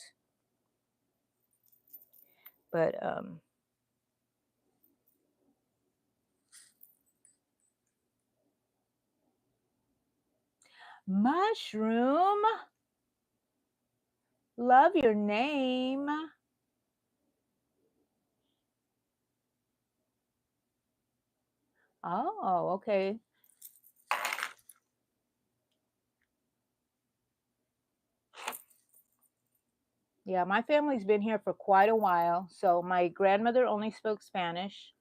S1: But Mushroom, love your name. Oh, okay. Yeah, my family's been here for quite a while. So my grandmother only spoke Spanish,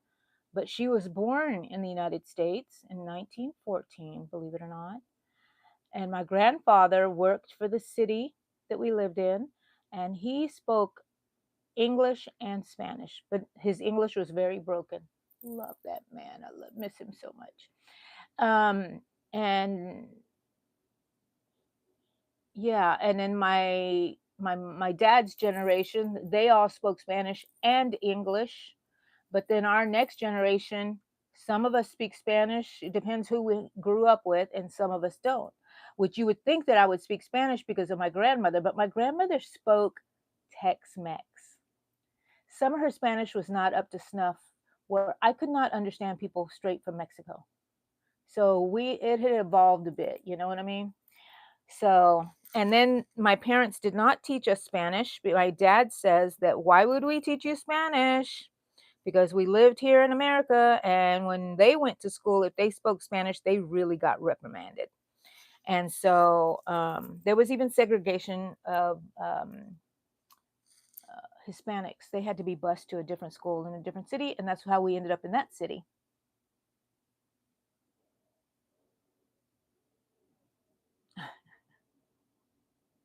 S1: but she was born in the United States in 1914, believe it or not. And my grandfather worked for the city that we lived in, and he spoke English and Spanish, but his English was very broken. Love that man. Miss him so much. And yeah, and then my dad's generation, they all spoke Spanish and English. But then our next generation, some of us speak Spanish. It depends who we grew up with, and some of us don't. Which you would think that I would speak Spanish because of my grandmother, but my grandmother spoke Tex Mex. Some of her Spanish was not up to snuff where I could not understand people straight from Mexico. So it had evolved a bit, you know what I mean? So, and then my parents did not teach us Spanish. My dad says that why would we teach you Spanish? Because we lived here in America, and when they went to school, if they spoke Spanish, they really got reprimanded. And so there was even segregation of Hispanics. They had to be bused to a different school in a different city, and that's how we ended up in that city.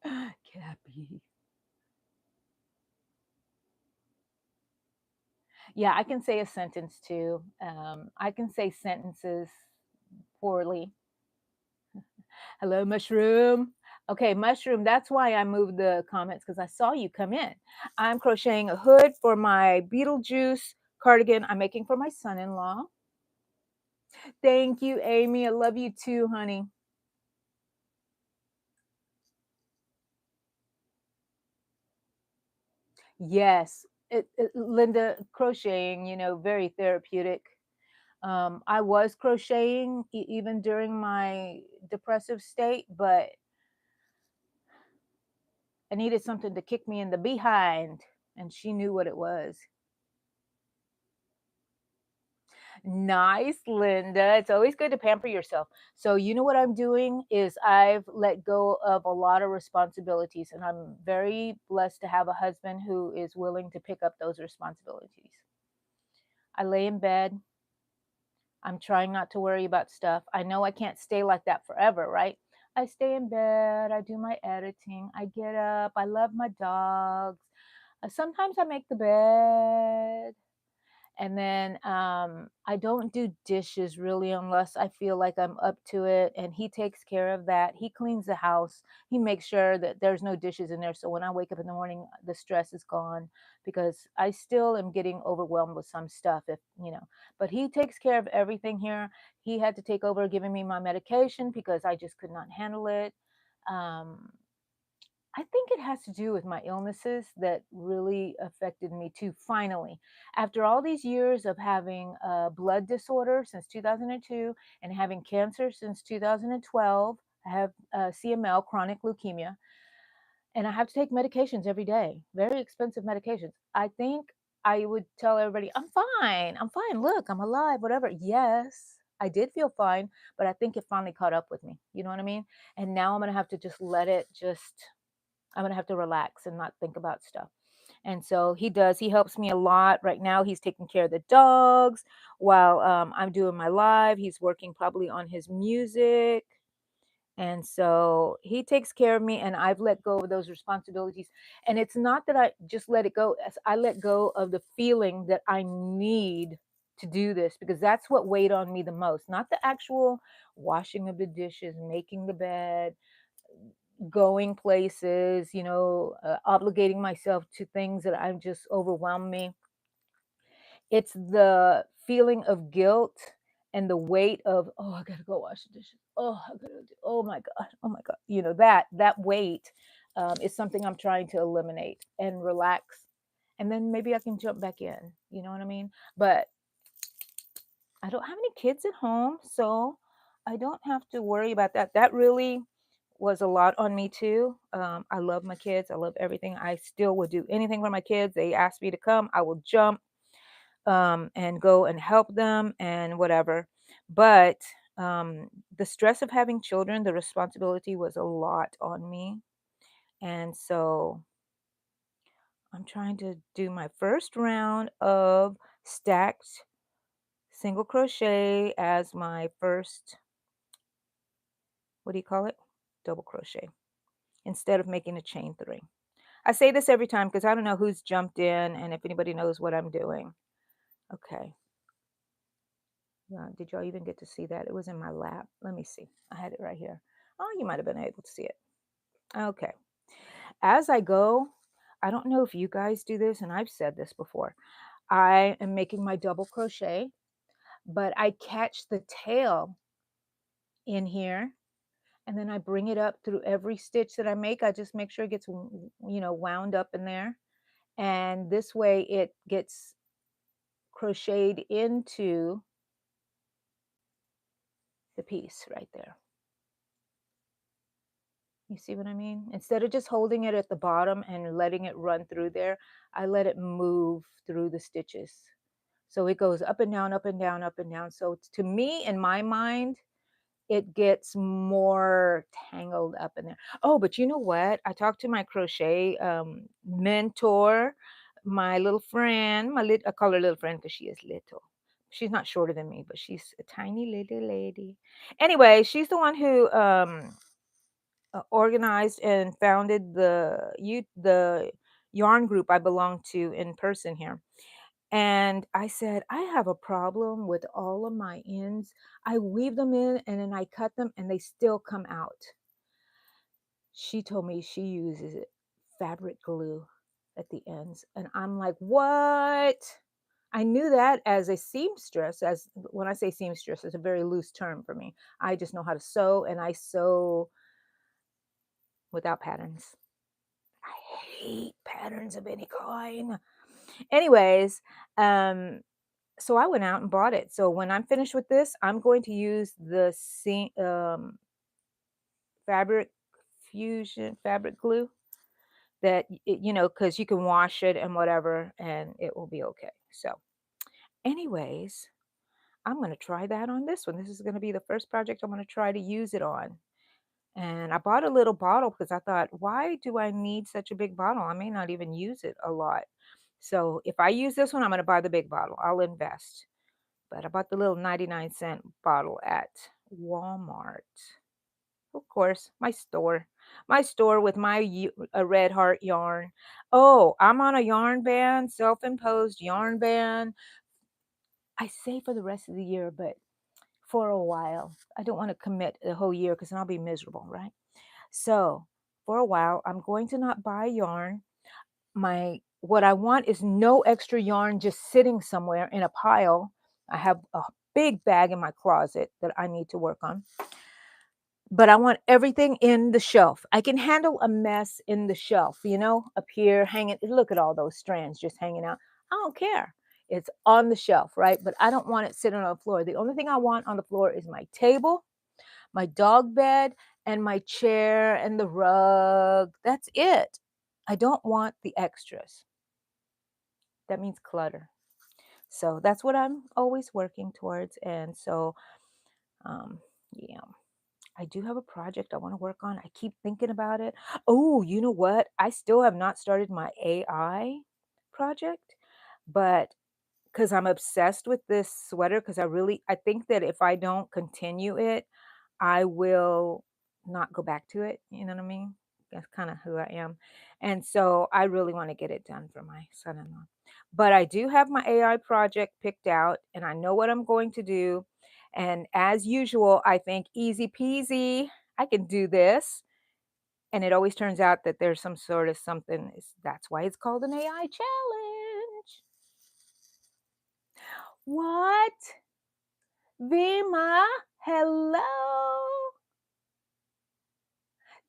S1: Cappy. Yeah, I can say a sentence too. I can say sentences poorly. Hello, mushroom. Okay, mushroom. That's why I moved the comments because I saw you come in. I'm crocheting a hood for my Beetlejuice cardigan I'm making for my son in law. Thank you, Amy. I love you too, honey. Yes, Linda, crocheting, very therapeutic. I was crocheting even during my depressive state, but I needed something to kick me in the behind, and she knew what it was. Nice, Linda. It's always good to pamper yourself. So, you know what I'm doing is I've let go of a lot of responsibilities, and I'm very blessed to have a husband who is willing to pick up those responsibilities. I lay in bed. I'm trying not to worry about stuff. I know I can't stay like that forever, right? I stay in bed, I do my editing, I get up, I love my dogs. Sometimes I make the bed. And then I don't do dishes really unless I feel like I'm up to it. And he takes care of that. He cleans the house. He makes sure that there's no dishes in there. So when I wake up in the morning, the stress is gone because I still am getting overwhelmed with some stuff, but he takes care of everything here. He had to take over giving me my medication because I just could not handle it. Um, I think it has to do with my illnesses that really affected me too. Finally, after all these years of having a blood disorder since 2002 and having cancer since 2012, I have CML, chronic leukemia, and I have to take medications every day, very expensive medications. I think I would tell everybody, I'm fine. I'm fine. Look, I'm alive, whatever. Yes, I did feel fine, but I think it finally caught up with me. You know what I mean? And now I'm going to have to just let it I'm gonna have to relax and not think about stuff. And so he does. He helps me a lot. Right now, he's taking care of the dogs while I'm doing my live. He's working probably on his music. And so he takes care of me, and I've let go of those responsibilities. And it's not that I just let it go, as I let go of the feeling that I need to do this because that's what weighed on me the most, not the actual washing of the dishes, making the bed, going places, obligating myself to things that I'm just overwhelm me. It's the feeling of guilt and the weight of, oh, I gotta go wash the dishes. Oh, I gotta do, oh my God, oh my God. That weight is something I'm trying to eliminate and relax. And then maybe I can jump back in. You know what I mean? But I don't have any kids at home, so I don't have to worry about that. That really was a lot on me too. I love my kids. I love everything. I still would do anything for my kids. They ask me to come, I will jump and go and help them and whatever. But the stress of having children, the responsibility was a lot on me. And so I'm trying to do my first round of stacked single crochet as my first, what do you call it? Double crochet instead of making a chain three. I say this every time because I don't know who's jumped in and if anybody knows what I'm doing. Okay. Yeah, did y'all even get to see that? It was in my lap. Let me see. I had it right here. Oh, you might have been able to see it. Okay. As I go, I don't know if you guys do this, and I've said this before. I am making my double crochet, but I catch the tail in here and then I bring it up through every stitch that I make. I just make sure it gets, wound up in there. And this way it gets crocheted into the piece right there. You see what I mean? Instead of just holding it at the bottom and letting it run through there, I let it move through the stitches. So it goes up and down, up and down, up and down. So to me, in my mind, it gets more tangled up in there. Oh, but you know what? I talked to my crochet mentor, my little friend, I call her little friend because she is little. She's not shorter than me, but she's a tiny little lady. Anyway, she's the one who organized and founded the yarn group I belong to in person here. And I said, I have a problem with all of my ends. I weave them in and then I cut them and they still come out. She told me she uses fabric glue at the ends. And I'm like, what? I knew that as a seamstress, as when I say seamstress, it's a very loose term for me. I just know how to sew and I sew without patterns. I hate patterns of any kind. Anyways, so I went out and bought it. So when I'm finished with this, I'm going to use the fabric fusion fabric glue that because you can wash it and whatever, and it will be okay. So, anyways, I'm going to try that on this one. This is going to be the first project I'm going to try to use it on. And I bought a little bottle because I thought, why do I need such a big bottle? I may not even use it a lot. So if I use this one, I'm going to buy the big bottle. I'll invest. But I bought the little 99-cent bottle at Walmart. Of course, my store. My store with a Red Heart yarn. Oh, I'm on a yarn ban, self-imposed yarn ban. I say for the rest of the year, but for a while. I don't want to commit the whole year because then I'll be miserable, right? So for a while, I'm going to not buy yarn. What I want is no extra yarn just sitting somewhere in a pile. I have a big bag in my closet that I need to work on. But I want everything in the shelf. I can handle a mess in the shelf, up here hanging. Look at all those strands just hanging out. I don't care. It's on the shelf, right? But I don't want it sitting on the floor. The only thing I want on the floor is my table, my dog bed, and my chair and the rug. That's it. I don't want the extras. That means clutter. So that's what I'm always working towards. And so, yeah, I do have a project I want to work on. I keep thinking about it. Oh, you know what? I still have not started my AI project, but because I'm obsessed with this sweater, because I think that if I don't continue it, I will not go back to it. You know what I mean? That's kind of who I am. And so I really want to get it done for my son in law. But I do have my AI project picked out and I know what I'm going to do. And as usual, I think easy peasy, I can do this. And it always turns out that there's some sort of something. That's why it's called an AI challenge. What? Vima, hello.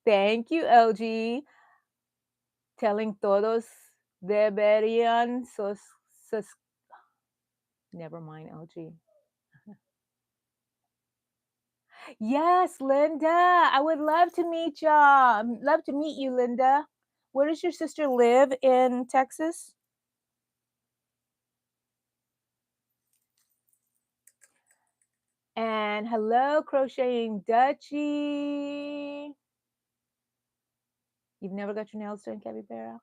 S1: Thank you, LG. Telling todos deberían never mind, LG. Yes, Linda. I would love to meet y'all. Love to meet you, Linda. Where does your sister live in Texas? And hello, Crocheting Dutchie. You've never got your nails done, Capybara?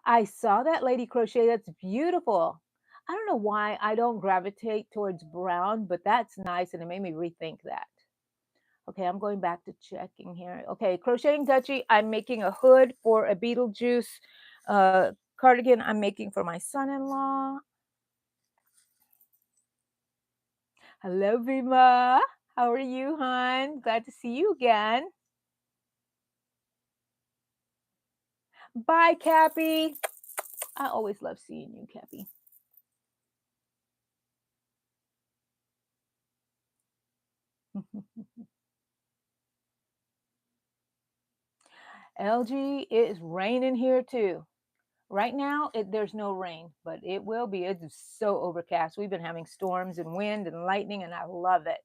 S1: I saw that Lady Crochet. That's beautiful. I don't know why I don't gravitate towards brown, but that's nice, and it made me rethink that. Okay, I'm going back to checking here. Okay, Crocheting Dutchie, I'm making a hood for a Beetlejuice cardigan I'm making for my son-in-law. Hello, Vima. How are you, hon? Glad to see you again. Bye, Cappy. I always love seeing you, Cappy. LG, it is raining here too. Right now, there's no rain, but it will be. It's so overcast. We've been having storms and wind and lightning, and I love it.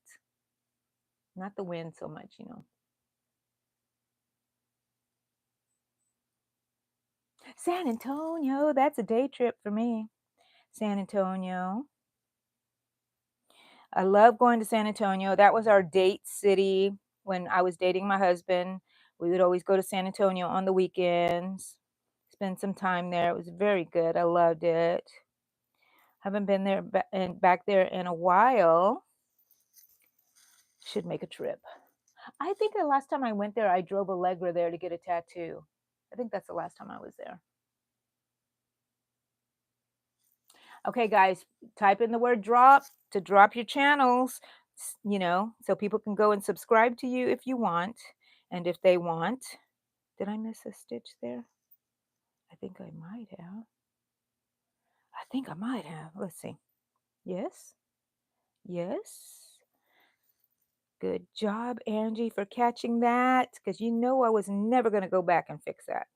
S1: Not the wind so much, you know. San Antonio, that's a day trip for me. San Antonio. I love going to San Antonio. That was our date city when I was dating my husband. We would always go to San Antonio on the weekends, spend some time there. It was very good. I loved it. Haven't been there back there in a while. Should make a trip. I think the last time I went there, I drove Allegra there to get a tattoo. I think that's the last time I was there. Okay, guys, type in the word drop to drop your channels, you know, so people can go and subscribe to you if you want. And if they want, did I miss a stitch there? I think I might have. I think I might have. Let's see. Yes. Yes. Good job, Angie, for catching that, because you know I was never going to go back and fix that.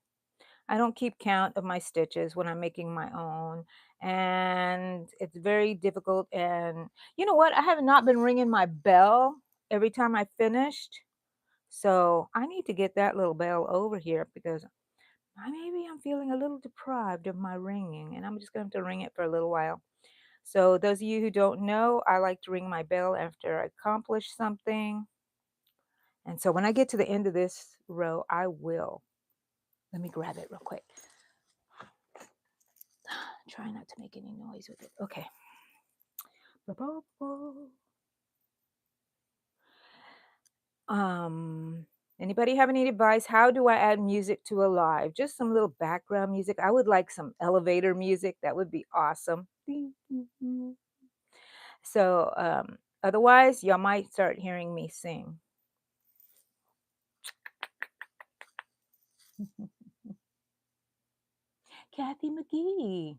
S1: I don't keep count of my stitches when I'm making my own, and it's very difficult. And you know what? I have not been ringing my bell every time I finished, so I need to get that little bell over here because maybe I'm feeling a little deprived of my ringing, and I'm just going to have to ring it for a little while. So those of you who don't know, I like to ring my bell after I accomplish something. And so when I get to the end of this row, I will. Let me grab it real quick. Try not to make any noise with it. Okay. Anybody have any advice? How do I add music to a live? Just some little background music. I would like some elevator music. That would be awesome. So otherwise, y'all might start hearing me sing. Kathy McGee.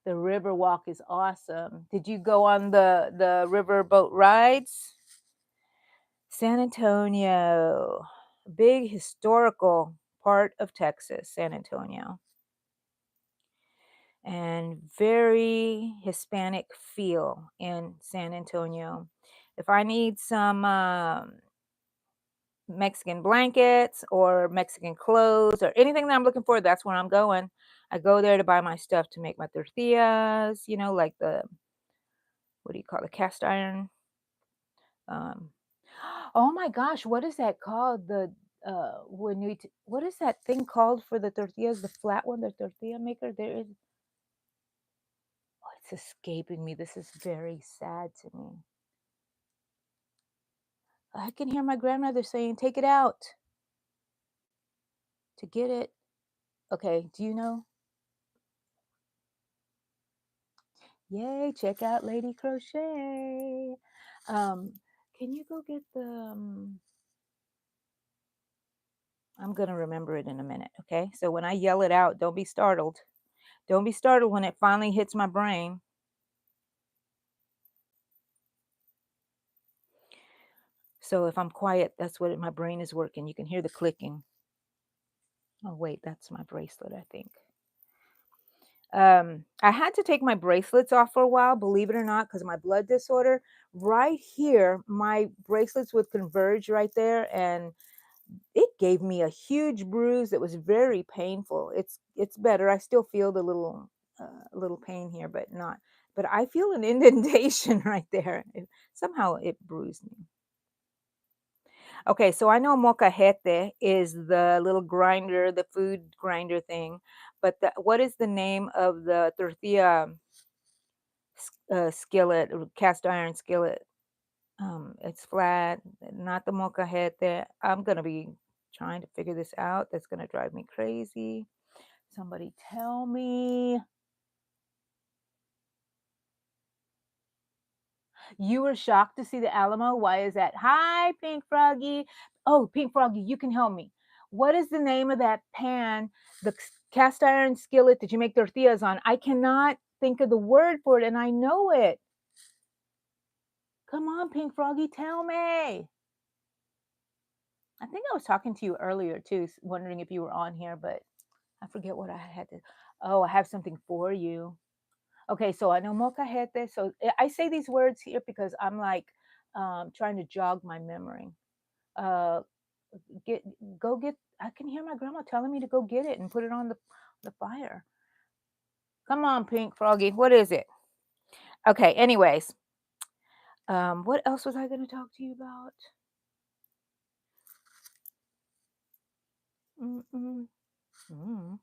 S1: The river walk is awesome. Did you go on the river boat rides? San Antonio, big historical part of Texas, San Antonio, and very Hispanic feel in San Antonio. If I need some Mexican blankets or Mexican clothes or anything that I'm looking for, that's where I'm going. I go there to buy my stuff to make my tortillas, you know, like the, what do you call it, cast iron. Um, oh my gosh, what is that called? The when what is that thing called for the tortillas? The flat one, the tortilla maker. There is. Oh, it's escaping me. This is very sad to me. I can hear my grandmother saying, "Take it out to get it." Okay, do you know? Yay! Check out Lady Crochet. Can you go get the? I'm gonna remember it in a minute. Okay, so when I yell it out, don't be startled. Don't be startled when it finally hits my brain. So if I'm quiet, that's what my brain is working. You can hear the clicking. Oh, wait, that's my bracelet, I think. I had to take my bracelets off for a while, believe it or not, because of my blood disorder. Right here, my bracelets would converge right there, and it gave me a huge bruise that was very painful. It's better. I still feel the little pain here, but not. But I feel an indentation right there. Somehow it bruised me. Okay, so I know molcajete is the little grinder, the food grinder thing, but what is the name of the tortilla skillet, cast iron skillet? It's flat, not the molcajete. I'm gonna be trying to figure this out. That's gonna drive me crazy. Somebody tell me. You were shocked to see the Alamo. Why is that? Hi, Pink Froggy. Oh, Pink Froggy, you can help me. What is the name of that pan, the cast iron skillet that you make tortillas on? I cannot think of the word for it, and I know it. Come on, Pink Froggy, tell me. I think I was talking to you earlier too, wondering if you were on here, but I forget what I had to. Oh, I have something for you. Okay, so I know molcajete. So I say these words here because I'm like trying to jog my memory. Uh, get go get. I can hear my grandma telling me to go get it and put it on the fire. Come on, Pink Froggy. What is it? Okay. Anyways, what else was I going to talk to you about? Mm-mm, mm,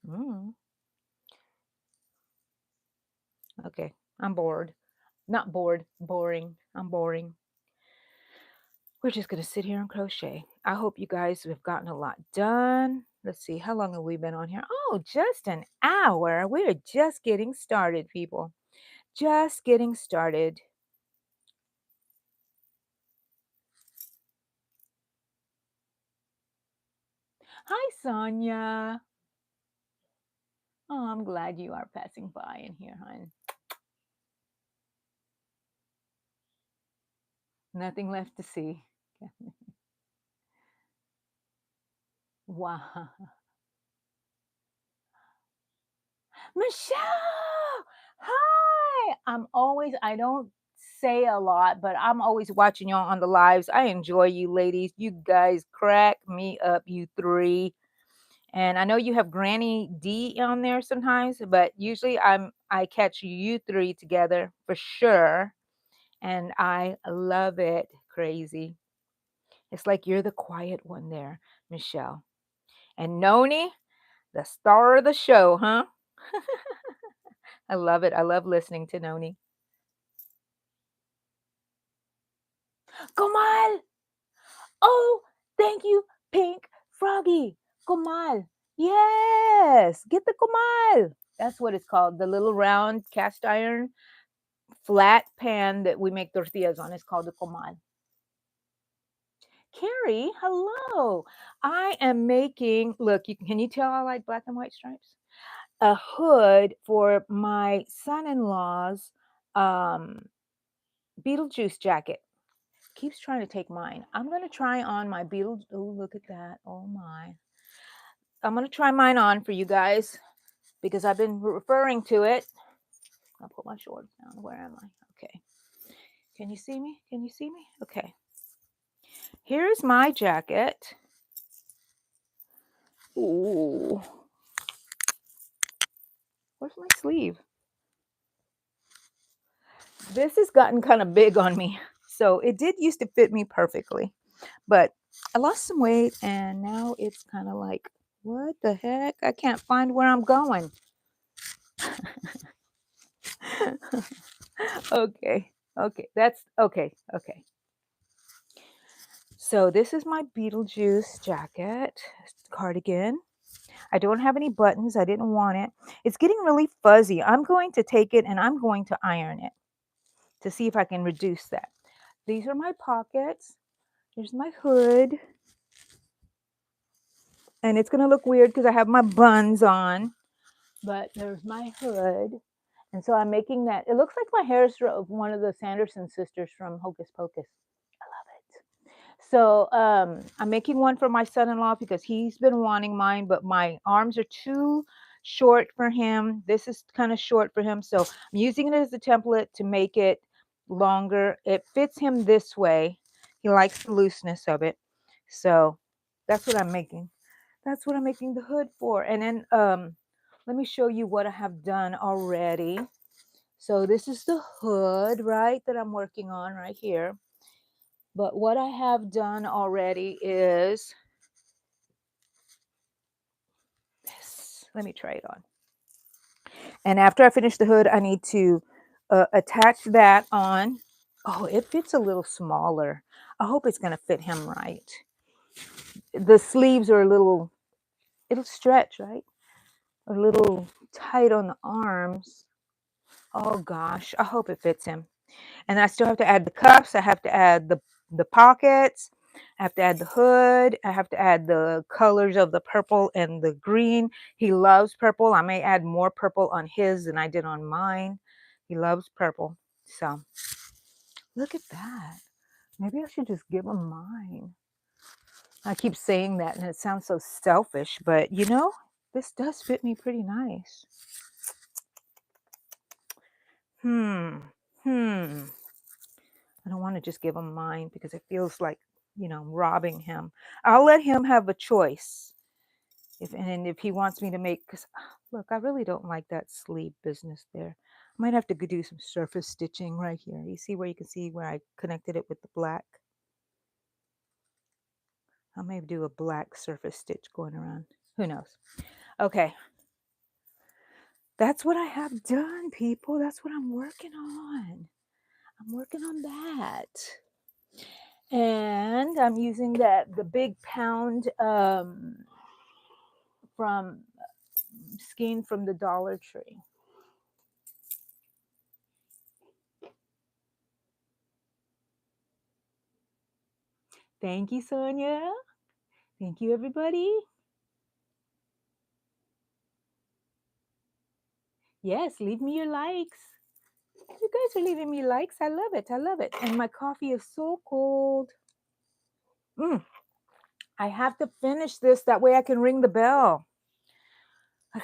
S1: mm. Okay, I'm bored. Not bored, boring. I'm boring. We're just going to sit here and crochet. I hope you guys have gotten a lot done. Let's see, how long have we been on here? Oh, just an hour. We're just getting started, people. Just getting started. Hi, Sonia. Oh, I'm glad you are passing by in here, hon. Nothing left to see. Wow. Michelle, hi. I don't say a lot, but I'm always watching y'all on the lives. I enjoy you ladies. You guys crack me up, you three. And I know you have Granny D on there sometimes, but usually I catch you three together for sure. And I love it. Crazy. It's like you're the quiet one there, Michelle. And Noni, the star of the show, huh? I love it. I love listening to Noni. Comal! Oh, thank you, Pink Froggy. Comal. Yes, get the comal. That's what it's called. The little round cast iron flat pan that we make tortillas on is called the comal. Carrie, hello. I am making, look, can you tell I like black and white stripes? A hood for my son-in-law's um, Beetlejuice jacket. Keeps trying to take mine. I'm going to try on my Beetle. Oh, look at that. Oh my. I'm going to try mine on for you guys because I've been referring to it. I'll put my shorts down. Where am I? Okay. Can you see me? Can you see me? Okay. Here's my jacket. Ooh. Where's my sleeve? This has gotten kind of big on me. So it did used to fit me perfectly. But I lost some weight and now it's kind of like, what the heck? I can't find where I'm going. Okay. Okay. That's okay. Okay. So this is my Beetlejuice jacket, cardigan. I don't have any buttons. I didn't want it. It's getting really fuzzy. I'm going to take it and I'm going to iron it to see if I can reduce that. These are my pockets. Here's my hood. And it's going to look weird because I have my buns on. But there's my hood. And so I'm making that. It looks like my hair is of one of the Sanderson sisters from Hocus Pocus. I love it. So I'm making one for my son-in-law because he's been wanting mine, but my arms are too short for him. This is kind of short for him. So I'm using it as a template to make it longer. It fits him this way. He likes the looseness of it. So that's what I'm making. That's what I'm making the hood for. And then let me show you what I have done already. So this is the hood, right, that I'm working on right here. But what I have done already is this. Let me try it on. And after I finish the hood, I need to attach that on. Oh, it fits a little smaller. I hope it's going to fit him right. The sleeves are a little, it'll stretch, right? A little tight on the arms. Oh gosh, I hope it fits him. And I still have to add the cuffs. I have to add the pockets. I have to add the hood. I have to add the colors of the purple and the green. He loves purple. I may add more purple on his than I did on mine. He loves purple. So look at that. Maybe I should just give him mine. I keep saying that and it sounds so selfish, but you know, this does fit me pretty nice. Hmm. Hmm. I don't want to just give him mine because it feels like, you know, robbing him. I'll let him have a choice. If he wants me to make, cause look, I really don't like that sleeve business there. I might have to do some surface stitching right here. You see where you can see where I connected it with the black? I may do a black surface stitch going around. Who knows? Okay. That's what I have done, people. That's what I'm working on. I'm working on that. And I'm using the big pound from skein from the Dollar Tree. Thank you, Sonia. Thank you, everybody. Yes, leave me your likes. You guys are leaving me likes. I love it. I love it. And my coffee is so cold. I have to finish this. That way I can ring the bell. I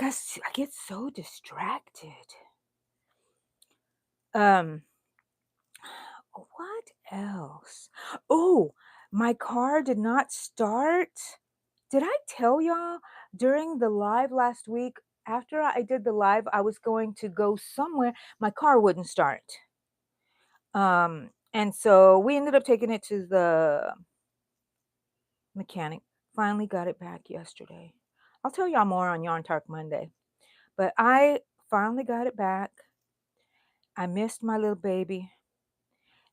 S1: get so distracted. Um, what else? Oh, my car did not start. Did I tell y'all during the live last week? After I did the live, I was going to go somewhere. My car wouldn't start. And so we ended up taking it to the mechanic. Finally got it back yesterday. I'll tell y'all more on Yarn Talk Monday. But I finally got it back. I missed my little baby.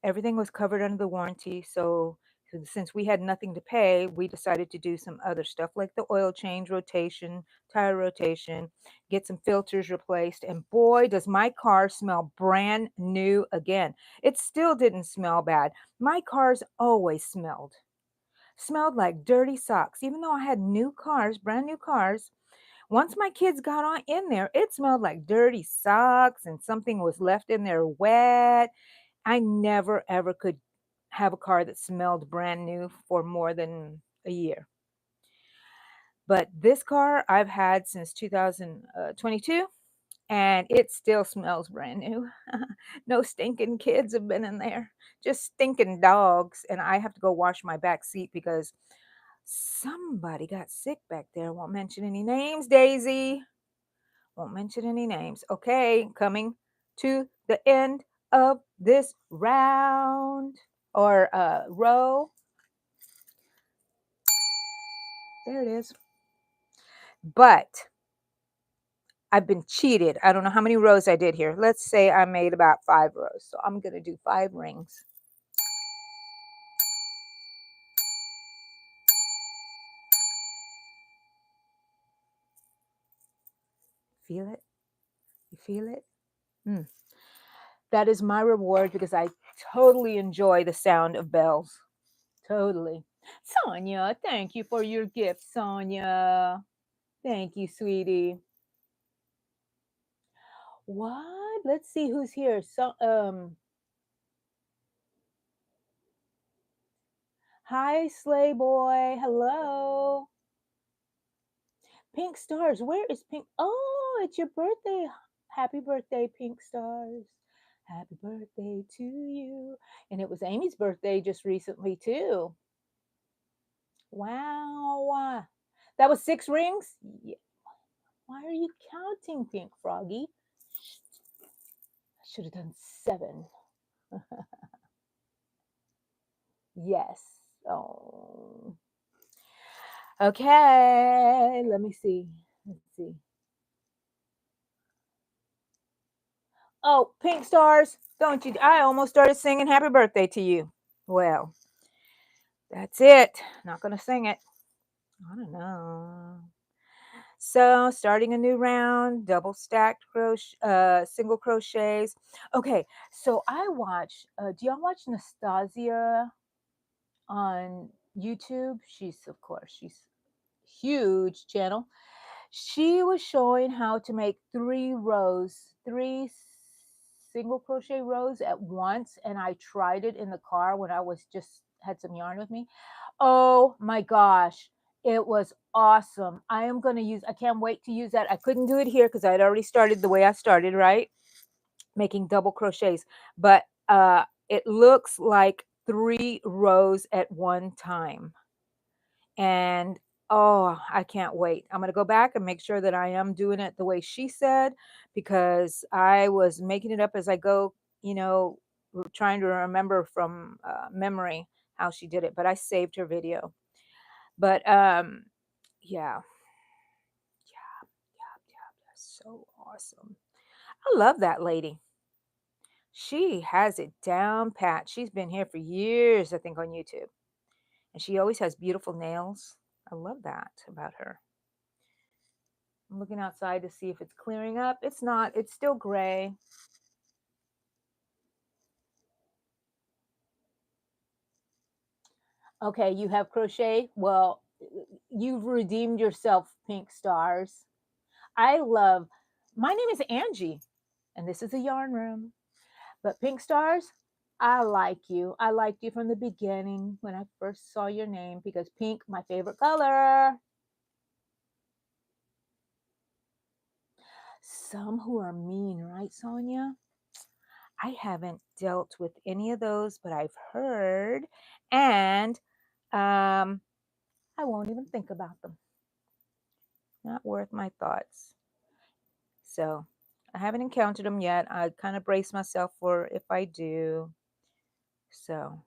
S1: Everything was covered under the warranty. So since we had nothing to pay, we decided to do some other stuff like the oil change rotation, tire rotation, get some filters replaced. And boy, does my car smell brand new again. It still didn't smell bad. My cars always smelled like dirty socks. Even though I had new cars, brand new cars, once my kids got on in there, it smelled like dirty socks and something was left in there wet. I never ever could have a car that smelled brand new for more than a year. But this car I've had since 2022 and it still smells brand new. No stinking kids have been in there, just stinking dogs. And I have to go wash my back seat because somebody got sick back there. Won't mention any names, Daisy. Won't mention any names. Okay, coming to the end of this round or row. There it is. But I've been cheated. I don't know how many rows I did here. Let's say I made about 5 rows. So I'm going to do 5 rings. Feel it? You feel it? That is my reward because I totally enjoy the sound of bells. Totally. Sonia, thank you for your gift, Sonia. Thank you, sweetie. What? Let's see who's here. So, hi, Slay Boy. Hello. Pink Stars. Where is Pink? Oh, it's your birthday. Happy birthday, Pink Stars. Happy birthday to you. And it was Amy's birthday just recently, too. Wow. That was 6 rings? Yeah. Why are you counting, Pink Froggy? I should have done 7. Yes. Oh. Okay. Let me see. Let's see. Oh, Pink Stars. Don't you? I almost started singing happy birthday to you. Well, that's it. Not going to sing it. I don't know. So, starting a new round, double stacked crochet, single crochets. Okay, so I watch. Do y'all watch Nastasia on YouTube? She's huge channel. She was showing how to make 3 rows, 3 single crochet rows at once, and I tried it in the car when I was just had some yarn with me. Oh my gosh, it was awesome. I am going to use, I can't wait to use that. I couldn't do it here because I had already started the way I started, right? Making double crochets, but it looks like 3 rows at one time. And oh, I can't wait. I'm going to go back and make sure that I am doing it the way she said, because I was making it up as I go, you know, trying to remember from memory how she did it, but I saved her video. But yeah, yeah, yeah, yeah, that's so awesome. I love that lady. She has it down pat. She's been here for years, I think, on YouTube. And she always has beautiful nails. I love that about her. I'm looking outside to see if it's clearing up. It's not. It's still gray. Okay, you have crochet. Well, you've redeemed yourself, Pink Stars. I love, my name is Angie, and this is a yarn room. But Pink Stars, I like you. I liked you from the beginning when I first saw your name because pink, my favorite color. Some who are mean, right, Sonia? I haven't dealt with any of those, but I've heard, and I won't even think about them. Not worth my thoughts. So I haven't encountered them yet. I kind of brace myself for if I do. So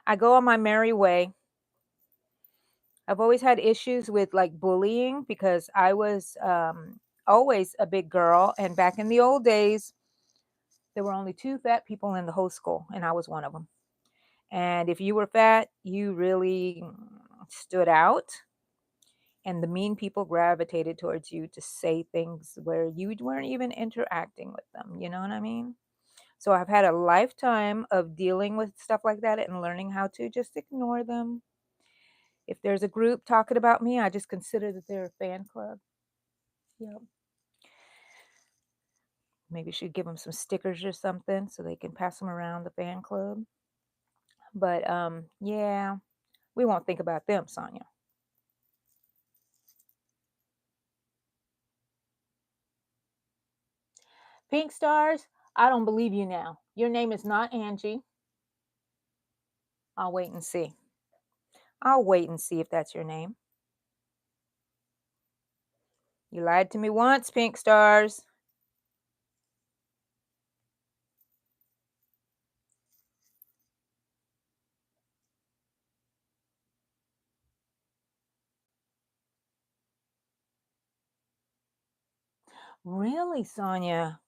S1: I go on my merry way. I've always had issues with like bullying because I was always a big girl. And back in the old days, there were only 2 fat people in the whole school, and I was one of them. And if you were fat, you really stood out. And the mean people gravitated towards you to say things where you weren't even interacting with them. You know what I mean? So I've had a lifetime of dealing with stuff like that and learning how to just ignore them. If there's a group talking about me, I just consider that they're a fan club. Yep. Maybe should give them some stickers or something so they can pass them around the fan club. But yeah, we won't think about them, Sonia. Pink Stars, I don't believe you now. Your name is not Angie. I'll wait and see. I'll wait and see if that's your name. You lied to me once, Pink Stars. Really, Sonia?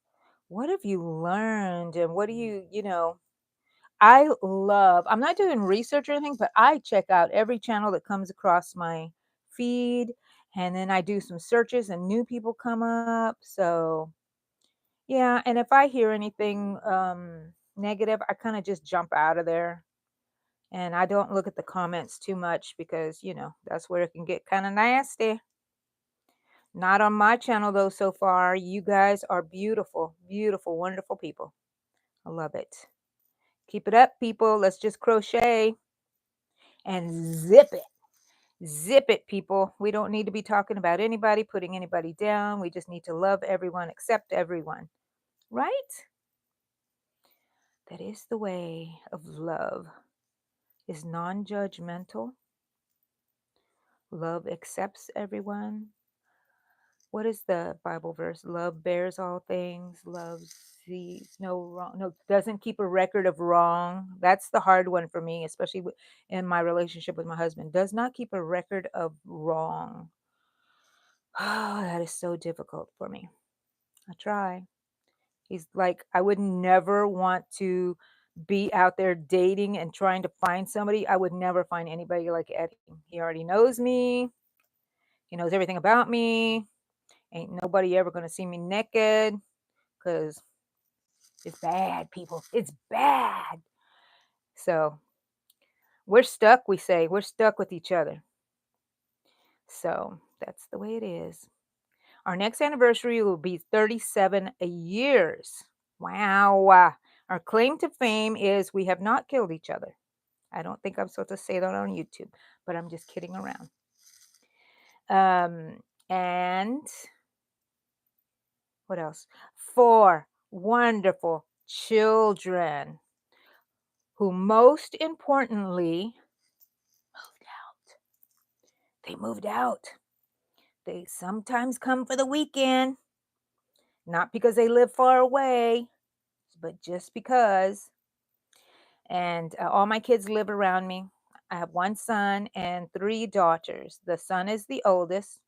S1: What have you learned? And what do you, I love, I'm not doing research or anything, but I check out every channel that comes across my feed. And then I do some searches and new people come up. So, yeah. And if I hear anything negative, I kind of just jump out of there. And I don't look at the comments too much because, that's where it can get kind of nasty. Not on my channel, though, so far. You guys are beautiful, beautiful, wonderful people. I love it. Keep it up, people. Let's just crochet and zip it. Zip it, people. We don't need to be talking about anybody, putting anybody down. We just need to love everyone, accept everyone. Right? That is the way of love. Is non-judgmental. Love accepts everyone. What is the Bible verse? Love bears all things. Love sees no wrong. No, doesn't keep a record of wrong. That's the hard one for me, especially in my relationship with my husband. Does not keep a record of wrong. Oh, that is so difficult for me. I try. He's like, I would never want to be out there dating and trying to find somebody. I would never find anybody like Eddie. He already knows me. He knows everything about me. Ain't nobody ever going to see me naked because it's bad, people. It's bad. So we're stuck, we say. We're stuck with each other. So that's the way it is. Our next anniversary will be 37 years. Wow. Our claim to fame is we have not killed each other. I don't think I'm supposed to say that on YouTube, but I'm just kidding around. And what else? 4 wonderful children who most importantly moved out. They moved out. They sometimes come for the weekend, not because they live far away, but just because. And all my kids live around me. I have 1 son and 3 daughters. The son is the oldest.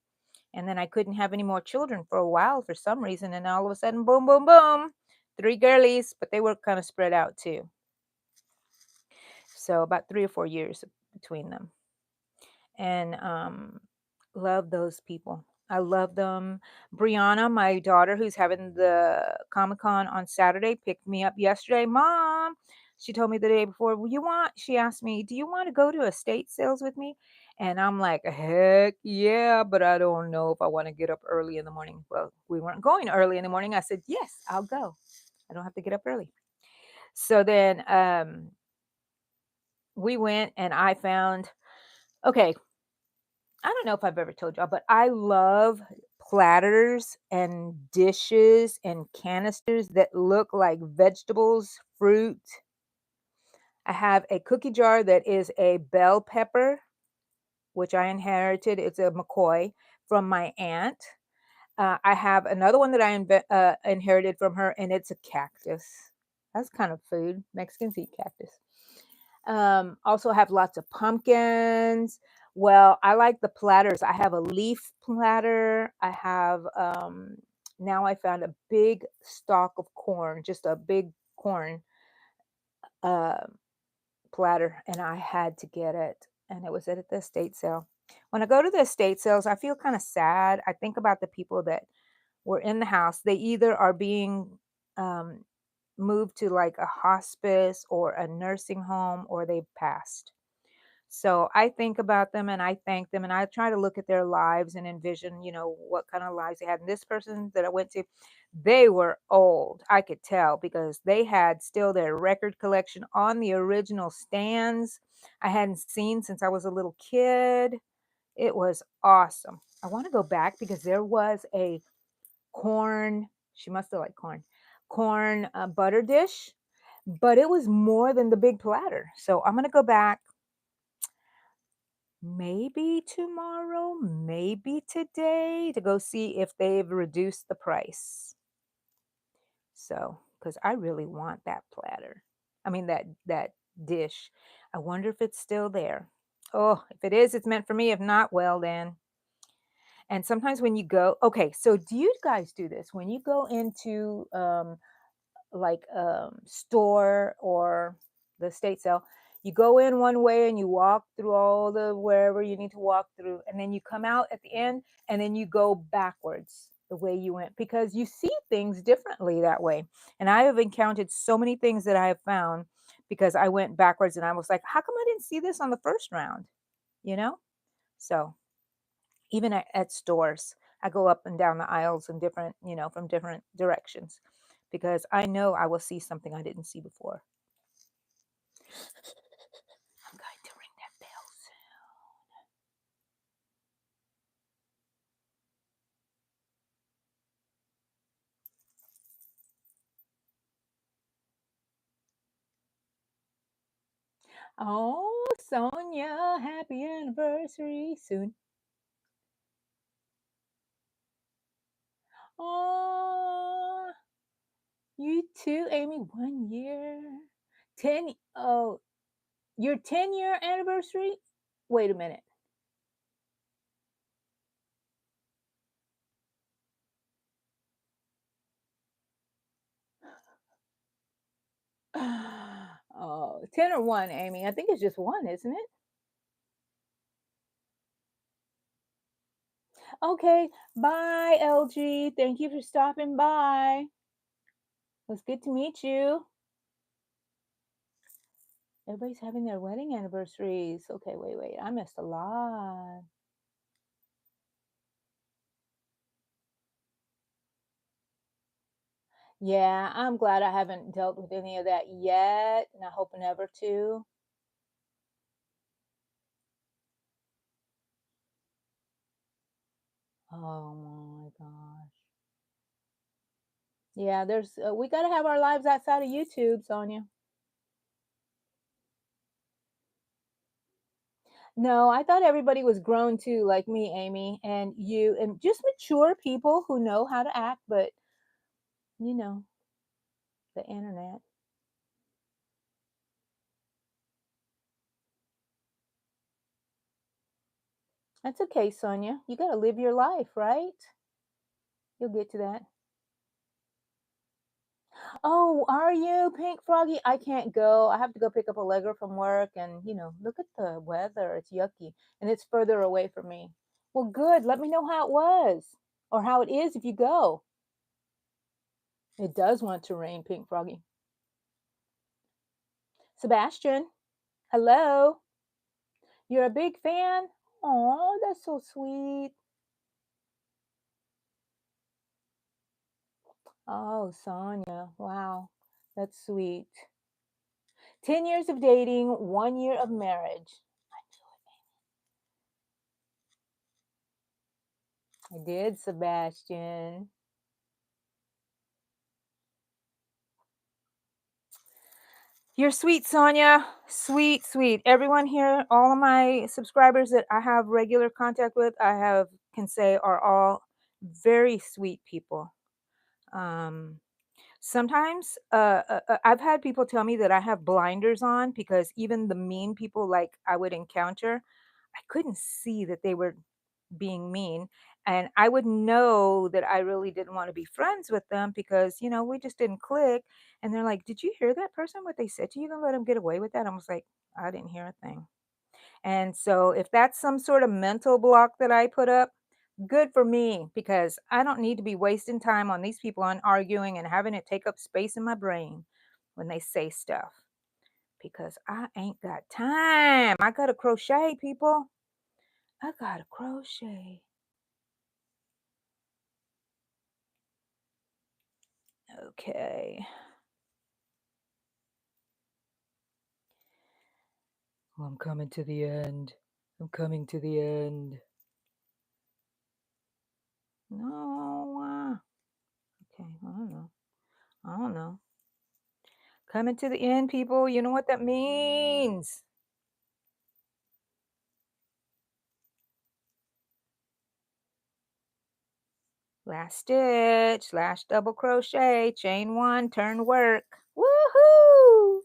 S1: And then I couldn't have any more children for a while for some reason. And all of a sudden, boom, boom, boom, 3 girlies, but they were kind of spread out too. So about 3 or 4 years between them. And love those people. I love them. Brianna, my daughter, who's having the Comic-Con on Saturday, picked me up yesterday. Mom, she told me the day before, she asked me, do you want to go to estate sales with me? And I'm like, heck yeah, but I don't know if I want to get up early in the morning. Well, we weren't going early in the morning. I said, yes, I'll go. I don't have to get up early. So then we went and I found, okay, I don't know if I've ever told y'all, but I love platters and dishes and canisters that look like vegetables, fruit. I have a cookie jar that is a bell pepper, which I inherited. It's a McCoy from my aunt. I have another one that I inherited from her, and it's a cactus. That's kind of food. Mexicans eat cactus. Also have lots of pumpkins. Well, I like the platters. I have a leaf platter. I have now I found a big stalk of corn, just a big corn uh, platter, and I had to get it. And it was at the estate sale. When I go to the estate sales, I feel kind of sad. I think about the people that were in the house. They either are being um, moved to like a hospice or a nursing home, or they've passed. So I think about them and I thank them and I try to look at their lives and envision, what kind of lives they had. And this person that I went to, they were old. I could tell because they had still their record collection on the original stands I hadn't seen since I was a little kid. It was awesome. I want to go back because there was a corn, she must have liked corn butter dish, but it was more than the big platter. So I'm going to go back maybe tomorrow, maybe today to go see if they've reduced the price. So, because I really want that platter. I mean that dish. I wonder if it's still there. Oh, if it is, it's meant for me. If not, well then. And sometimes when you go, okay, so do you guys do this? When you go into like store or the estate sale, you go in one way and you walk through all the wherever you need to walk through, and then you come out at the end and then you go backwards the way you went because you see things differently that way. And I have encountered so many things that I have found because I went backwards and I was like, how come I didn't see this on the first round? You know? So even at stores, I go up and down the aisles in different, from different directions because I know I will see something I didn't see before. I'm going to ring that bell soon. Oh, Sonia, happy anniversary soon. Oh, you too, Amy. 1 year. 10. Oh, your 10-year anniversary? Wait a minute. Oh, 10 or 1, Amy? I think it's just 1, isn't it? Okay, bye, LG. Thank you for stopping by. It was good to meet you. Everybody's having their wedding anniversaries. Okay, wait. I missed a lot. Yeah, I'm glad I haven't dealt with any of that yet, and I hope never to. Oh my gosh. Yeah, there's we got to have our lives outside of YouTube, Sonia. No, I thought everybody was grown too, like me, Amy, and you, and just mature people who know how to act, but you know, the internet. That's okay, Sonia. You got to live your life, right? You'll get to that. Oh, are you, Pink Froggy? I can't go. I have to go pick up a legger from work, and look at the weather. It's yucky, and it's further away from me. Well, good. Let me know how it was, or how it is if you go. It does want to rain, Pink Froggy. Sebastian, hello. You're a big fan? Oh, that's so sweet. Oh, Sonia. Wow. That's sweet. 10 years of dating, 1 year of marriage. I did, Sebastian. You're sweet, Sonia. Sweet, sweet. Everyone here, all of my subscribers that I have regular contact with, can say are all very sweet people. Um, Sometimes I've had people tell me that I have blinders on because even the mean people like I would encounter, I couldn't see that they were being mean. And I would know that I really didn't want to be friends with them because, we just didn't click. And they're like, "Did you hear that person, what they said to you? Gonna let them get away with that?" I was like, "I didn't hear a thing." And so if that's some sort of mental block that I put up, good for me because I don't need to be wasting time on these people on arguing and having it take up space in my brain when they say stuff because I ain't got time. I got to crochet, people. I got to crochet. Okay. Well, I'm coming to the end. I'm coming to the end. No. Okay. I don't know. I don't know. Coming to the end, people. You know what that means. Last stitch, last double crochet, chain one, turn work. Woohoo!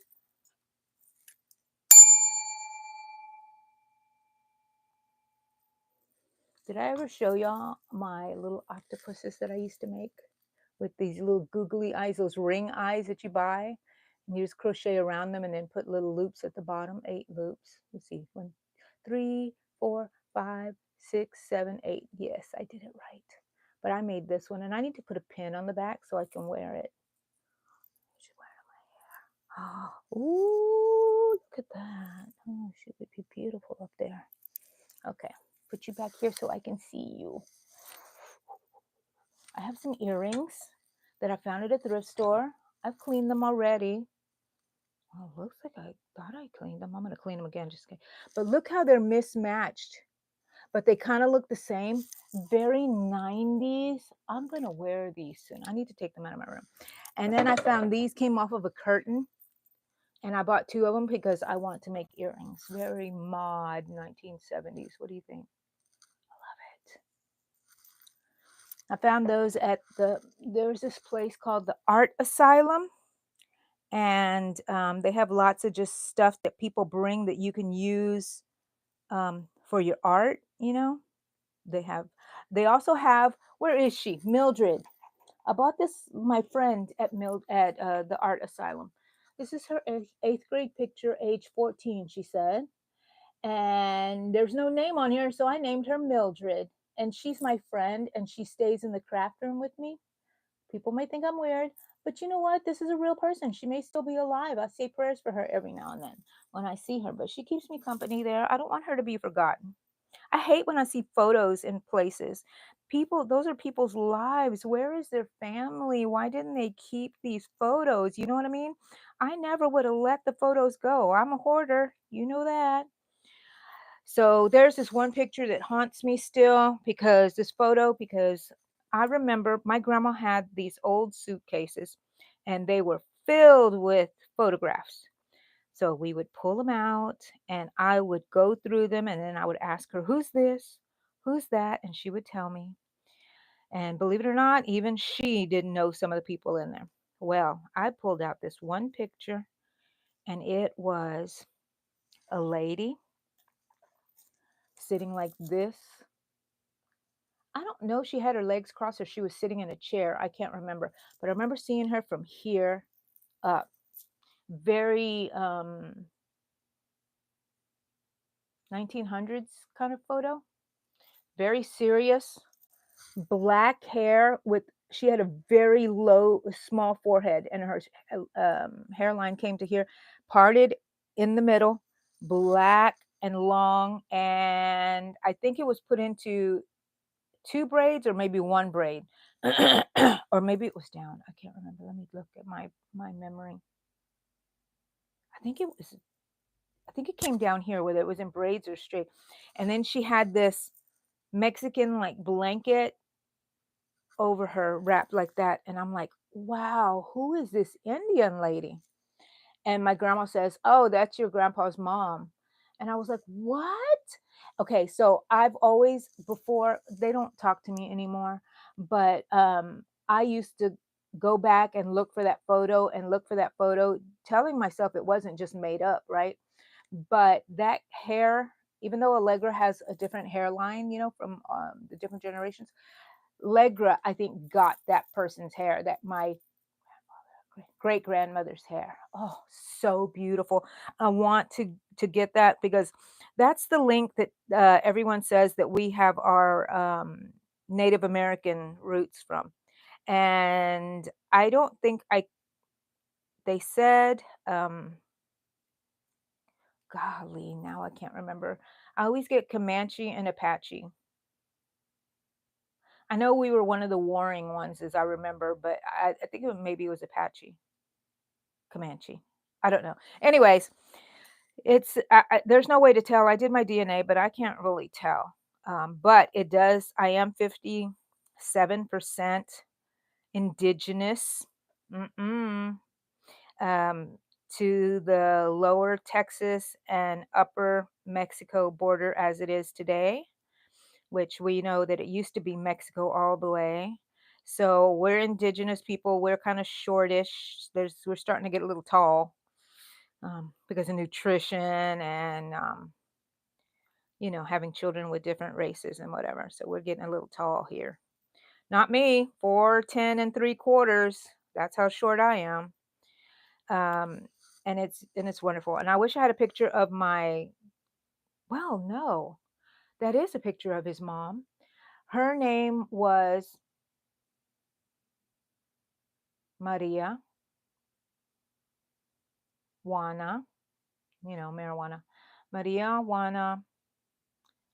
S1: Did I ever show y'all my little octopuses that I used to make with these little googly eyes, those ring eyes that you buy? And you just crochet around them and then put little loops at the bottom, 8 loops. Let's see, 1, 3, 4, 5, 6, 7, 8. Yes, I did it right. But I made this one and I need to put a pin on the back so I can wear it. Ooh, look at that. Oh, she would be beautiful up there. Okay, put you back here so I can see you. I have some earrings that I found at a thrift store. I've cleaned them already. Oh, looks like I thought I cleaned them. I'm going to clean them again. Just kidding. But look how they're mismatched. But they kind of look the same. Very 90s. I'm going to wear these soon. I need to take them out of my room. And then I found these came off of a curtain. And I bought 2 of them because I want to make earrings. Very mod 1970s. What do you think? I love it. I found those at there's this place called the Art Asylum. And they have lots of just stuff that people bring that you can use for your art, They have, they also have, where is she? Mildred. I bought this, my friend at the Art Asylum. This is her eighth grade picture, age 14, she said. And there's no name on here, so I named her Mildred. And she's my friend, and she stays in the craft room with me. People may think I'm weird, but you know what? This is a real person. She may still be alive. I say prayers for her every now and then when I see her, but she keeps me company there. I don't want her to be forgotten. I hate when I see photos in places. People, those are people's lives. Where is their family? Why didn't they keep these photos? You know what I mean? I never would have let the photos go. I'm a hoarder. You know that. So there's this one picture that haunts me still because this photo, because I remember my grandma had these old suitcases and they were filled with photographs. So we would pull them out and I would go through them and then I would ask her, "Who's this? Who's that?" And she would tell me. And believe it or not, even she didn't know some of the people in there. Well, I pulled out this one picture and it was a lady sitting like this. I don't know if she had her legs crossed or she was sitting in a chair. I can't remember. But I remember seeing her from here up. Very 1900s kind of photo. Very serious. Black hair with she had a very low small forehead and her hairline came to here, parted in the middle, black and long, and I think it was put into two braids or maybe one braid. Or maybe it was down. I can't remember. Let me look at my memory. I think it was I think it came down here, whether it was in braids or straight. And then she had this Mexican like blanket over her wrapped like that. And I'm like, wow, who is this Indian lady? And my grandma says, "Oh, that's your grandpa's mom." And I was like, "What?" Okay, so I've always before they don't talk to me anymore, but I used to go back and look for that photo and look for that photo, telling myself it wasn't just made up, right? But that hair, even though Allegra has a different hairline, from the different generations, Allegra, I think, got that person's hair, that my great grandmother's hair. Oh, so beautiful. I want to get that because that's the link that everyone says that we have our Native American roots from. And I don't think I they said golly, now I can't remember. I always get Comanche and Apache. I know we were one of the warring ones as I remember, but I think maybe it was Apache, Comanche. I don't know. Anyways, there's no way to tell. I did my DNA, but I can't really tell. But it does. I am 57% indigenous. Mm-mm. Um, to the lower Texas and upper Mexico border as it is today, which we know that it used to be Mexico all the way. So we're indigenous people. We're kind of shortish. We're starting to get a little tall because of nutrition and having children with different races and whatever. So we're getting a little tall here. Not me, 4'10" and 3/4. That's how short I am. Um, and it's wonderful. And I wish I had a picture of my. Well, no, that is a picture of his mom. Her name was Maria Juana. Marijuana. Maria Juana.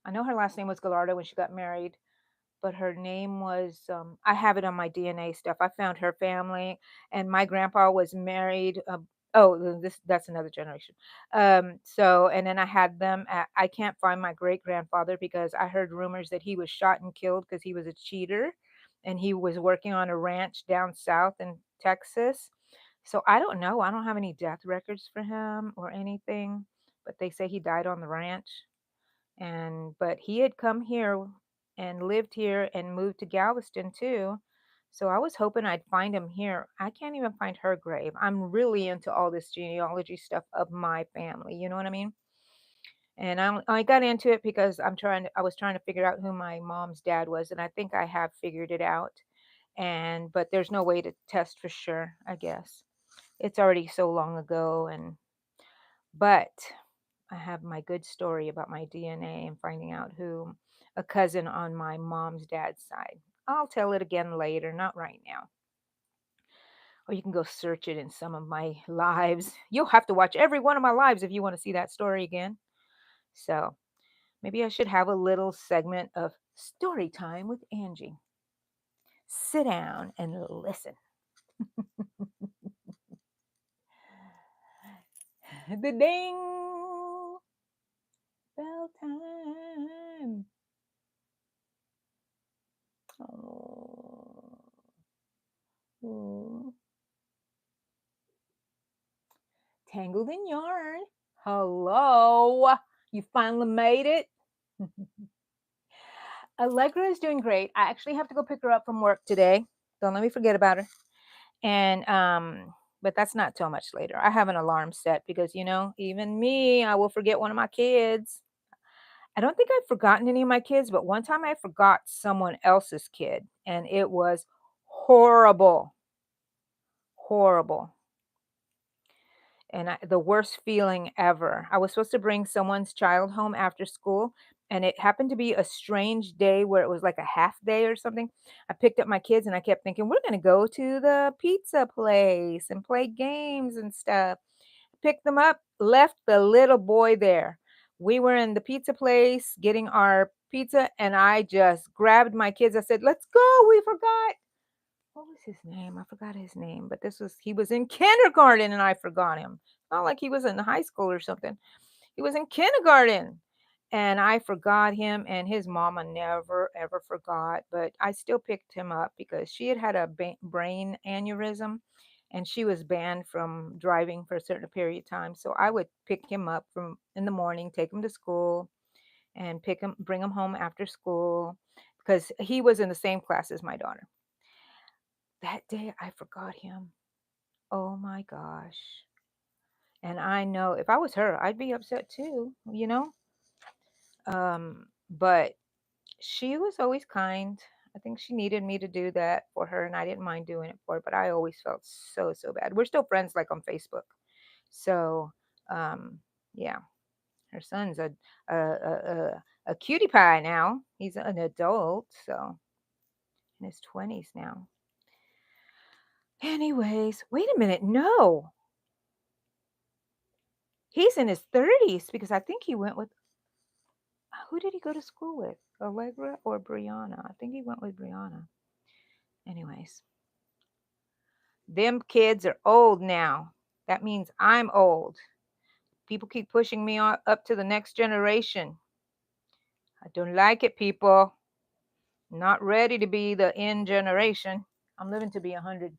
S1: I know her last name was Gallardo when she got married, but her name was I have it on my DNA stuff. I found her family and my grandpa was married that's another generation. So and then I had them I can't find my great grandfather because I heard rumors that he was shot and killed because he was a cheater and he was working on a ranch down south in Texas. So I don't know. I don't have any death records for him or anything, but they say he died on the ranch. But he had come here and lived here and moved to Galveston too. So I was hoping I'd find him here. I can't even find her grave. I'm really into all this genealogy stuff of my family. You know what I mean? And I got into it because I was trying to figure out who my mom's dad was, and I think I have figured it out. But there's no way to test for sure, I guess. It's already so long ago, but I have my good story about my DNA and finding out who a cousin on my mom's dad's side. I'll tell it again later, not right now. Or you can go search it in some of my lives. You'll have to watch every one of my lives if you want to see that story again. So, Maybe I should have a little segment of story time with Angie. Sit down and listen. The ding bell time. Oh. Oh. Tangled in yarn. Hello. You finally made it. Allegra is doing great. I actually have to go pick her up from work today. Don't let me forget about her. And but that's not till much later. I have an alarm set because even me, I will forget one of my kids. I don't think I've forgotten any of my kids, but one time I forgot someone else's kid and it was horrible. Horrible. And the worst feeling ever. I was supposed to bring someone's child home after school, and it happened to be a strange day where it was like a half day or something. I picked up my kids and I kept thinking, we're going to go to the pizza place and play games and stuff. Picked them up, left the little boy there. We were in the pizza place getting our pizza, and I just grabbed my kids. I said, let's go. We forgot. What was his name? I forgot his name, but he was in kindergarten and I forgot him. Not like he was in high school or something. He was in kindergarten and I forgot him, and his mama never ever forgot, but I still picked him up because she had a brain aneurysm and she was banned from driving for a certain period of time. So I would pick him up from in the morning, take him to school and bring him home after school because he was in the same class as my daughter. That day I forgot him. Oh my gosh. And I know if I was her, I'd be upset too. But she was always kind. I think she needed me to do that for her, and I didn't mind doing it for her, but I always felt so, so bad. We're still friends, like on Facebook. So, um, yeah, her son's a cutie pie now. He's an adult, so in his 20s now. Anyways, wait a minute. No, he's in his 30s because I think he went with who did he go to school with? Allegra or Brianna? I think he went with Brianna. Anyways, them kids are old now. That means I'm old. People keep pushing me up to the next generation. I don't like it, people. Not ready to be the end generation. I'm living to be 100.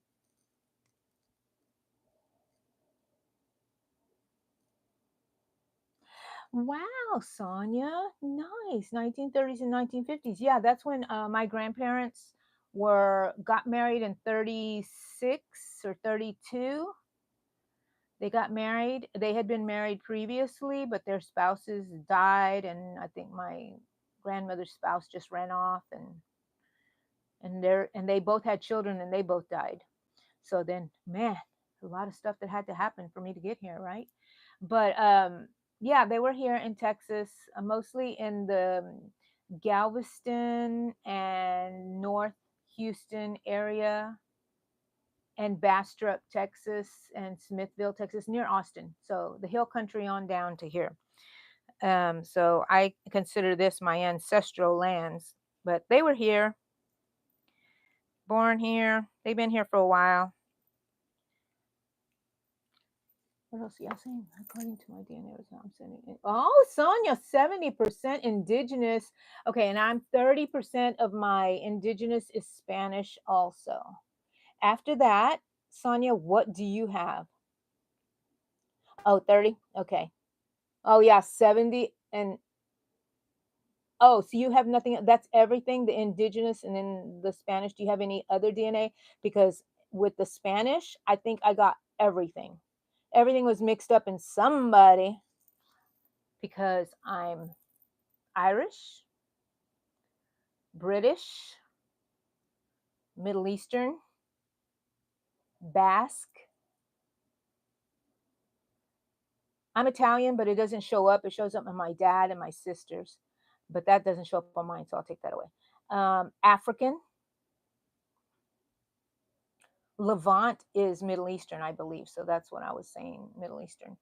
S1: Wow, Sonia. Nice. 1930s and 1950s. Yeah, that's when my grandparents got married in 36 or 32. They got married. They had been married previously, but their spouses died, and I think my grandmother's spouse just ran off, and they both had children, and they both died. So then, man, a lot of stuff that had to happen for me to get here, right? But yeah, they were here in Texas, mostly in the Galveston and North Houston area, and Bastrop, Texas, and Smithville, Texas, near Austin. So the hill country on down to here. So I consider this my ancestral lands, but they were here, born here. They've been here for a while. What else? Yeah, saying according to my DNA, I'm sending it. Oh, Sonia, 70% indigenous. Okay, and I'm 30% of my indigenous is Spanish also. After that, Sonia, what do you have? Oh, 30. Okay. Oh yeah, 70 and oh, so you have nothing, that's everything, the indigenous and then the Spanish. Do you have any other DNA? Because with the Spanish, I think I got everything. Everything was mixed up in somebody because I'm Irish, British, Middle Eastern, Basque. I'm Italian, but it doesn't show up. It shows up in my dad and my sisters, but that doesn't show up on mine, so I'll take that away. African. Levant is Middle Eastern, I believe. So that's what I was saying, Middle Eastern.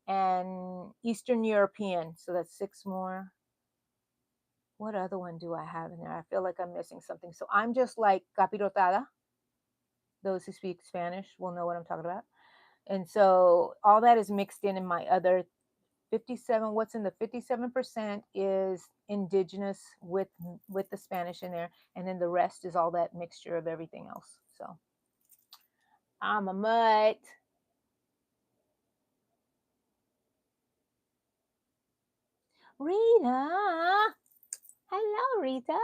S1: and Eastern European. So that's 6 more. What other one do I have in there? I feel like I'm missing something. So I'm just like capirotada. Those who speak Spanish will know what I'm talking about. And so all that is mixed in my other 57. What's in the 57% is indigenous with the Spanish in there, and then the rest is all that mixture of everything else. So I'm a mutt. Rita. Hello, Rita.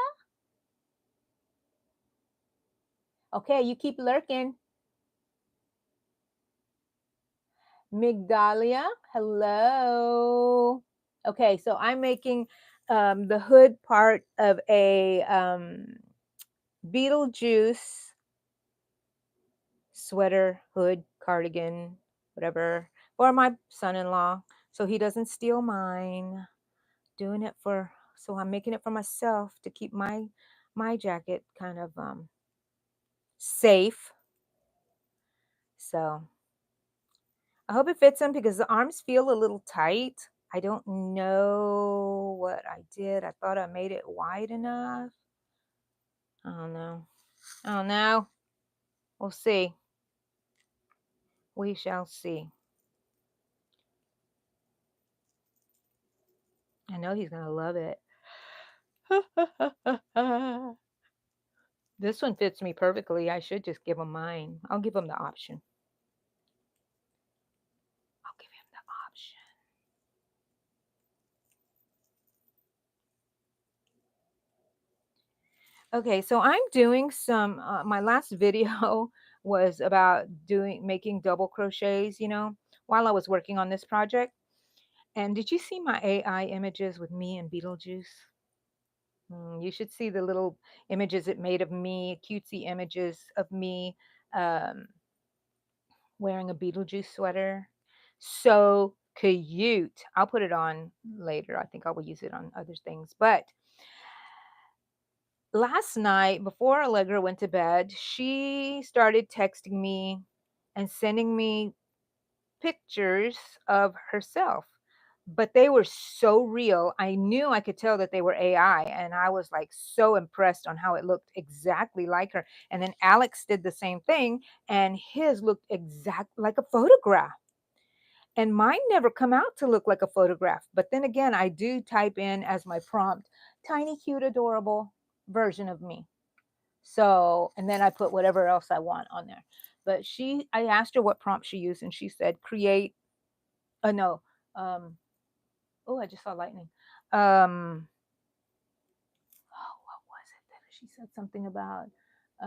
S1: Okay, you keep lurking. Migdalia, hello. Okay, so I'm making the hood part of a Beetlejuice sweater, hood, cardigan, whatever, for my son-in-law, so he doesn't steal mine. Doing it for, so I'm making it for myself to keep my jacket kind of safe. So I hope it fits him because the arms feel a little tight. I don't know what I did. I thought I made it wide enough. I don't know. I don't know. We'll see. We shall see. I know he's going to love it. This one fits me perfectly. I should just give him mine. I'll give him the option. I'll give him the option. Okay, so I'm doing some, my last video was about making double crochets, while I was working on this project. And did you see my AI images with me and Beetlejuice? You should see the little images it made of me, cutesy images of me um, wearing a Beetlejuice sweater. So cute. I'll put it on later. I think I will use it on other things. But last night, before Allegra went to bed, she started texting me and sending me pictures of herself, but they were so real. I knew I could tell that they were AI, and I was like so impressed on how it looked exactly like her. And then Alex did the same thing, and his looked exact like a photograph. And mine never come out to look like a photograph. But then again, I do type in as my prompt, tiny, cute, adorable version of me. So, and then I put whatever else I want on there. But I asked her what prompt she used, and she said, create, no, um, oh, I just saw lightning. Oh, what was it that she said something about?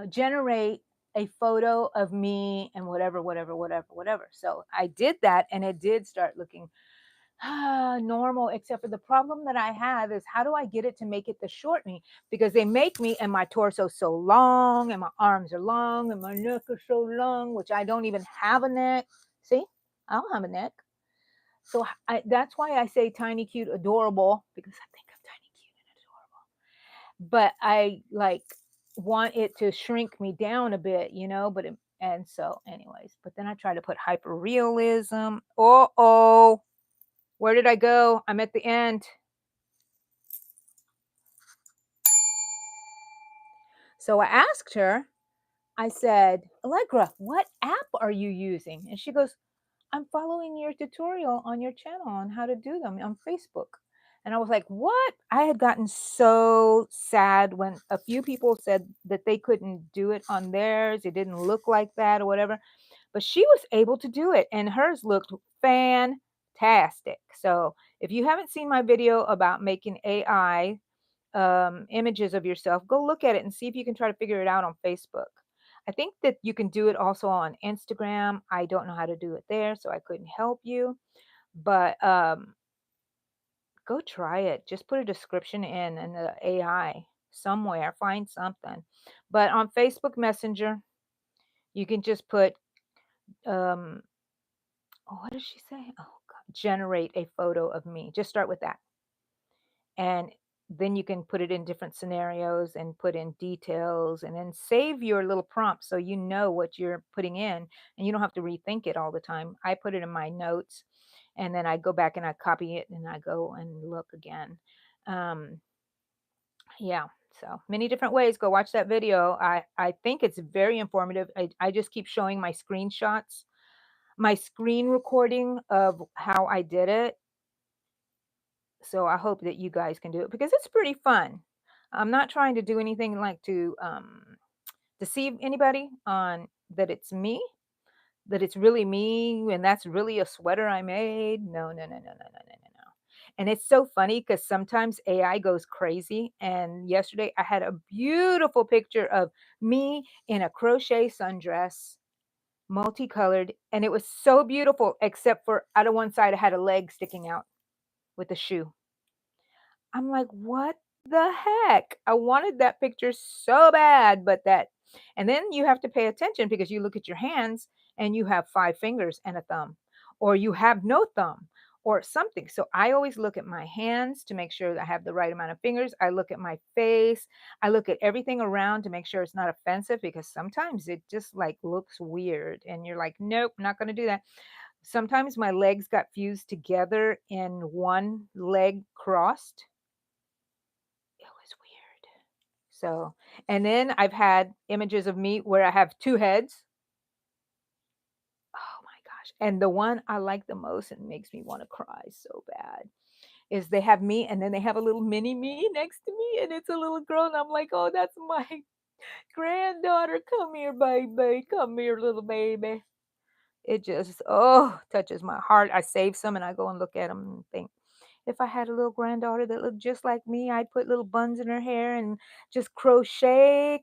S1: Generate a photo of me and whatever, whatever, whatever, whatever. So I did that, and it did start looking normal, except for the problem that I have is how do I get it to make it the short me? Because they make me and my torso so long, and my arms are long, and my neck is so long, which I don't even have a neck. See, I don't have a neck. So that's why I say tiny, cute, adorable, because I think I'm tiny, cute, and adorable. But I like want it to shrink me down a bit, and so anyways, but then I try to put hyper realism. Oh, where did I go? I'm at the end. So I asked her, I said, Allegra, what app are you using? And she goes, I'm following your tutorial on your channel on how to do them on Facebook. And I was like, what? I had gotten so sad when a few people said that they couldn't do it on theirs. It didn't look like that or whatever. But she was able to do it, and hers looked fantastic. So if you haven't seen my video about making AI images of yourself, go look at it and see if you can try to figure it out on Facebook. I think that you can do it also on Instagram. I don't know how to do it there, so I couldn't help you. But go try it. Just put a description in the AI somewhere, find something. But on Facebook Messenger, you can just put, um, oh, what does she say? Oh, God, generate a photo of me. Just start with that. And then you can put it in different scenarios and put in details and then save your little prompt so you know what you're putting in and you don't have to rethink it all the time. I put it in my notes, and then I go back and I copy it and I go and look again. Um, yeah, so many different ways. Go watch that video. I think it's very informative. I just keep showing my screenshots, my screen recording of how I did it. So I hope that you guys can do it because it's pretty fun. I'm not trying to do anything like to deceive anybody on that it's me, that it's really me, and that's really a sweater I made. No, no, no, no, no, no, no, no, no. And it's so funny because sometimes AI goes crazy. And yesterday I had a beautiful picture of me in a crochet sundress, multicolored, and it was so beautiful, except for out of one side I had a leg sticking out with a shoe. I'm like, "What the heck?" I wanted that picture so bad, but that and then you have to pay attention because you look at your hands and you have 5 fingers and a thumb, or you have no thumb or something. So I always look at my hands to make sure that I have the right amount of fingers. I look at my face. I look at everything around to make sure it's not offensive because sometimes it just like looks weird and you're like, "Nope, not going to do that." Sometimes my legs got fused together in one leg crossed. It was weird. So, and then I've had images of me where I have 2 heads. Oh my gosh. And the one I like the most and makes me wanna cry so bad is they have me and then they have a little mini me next to me, and it's a little girl, and I'm like, "Oh, that's my granddaughter. Come here, baby. Come here, little baby." It just, oh, touches my heart. I save some and I go and look at them and think, if I had a little granddaughter that looked just like me, I'd put little buns in her hair and just crochet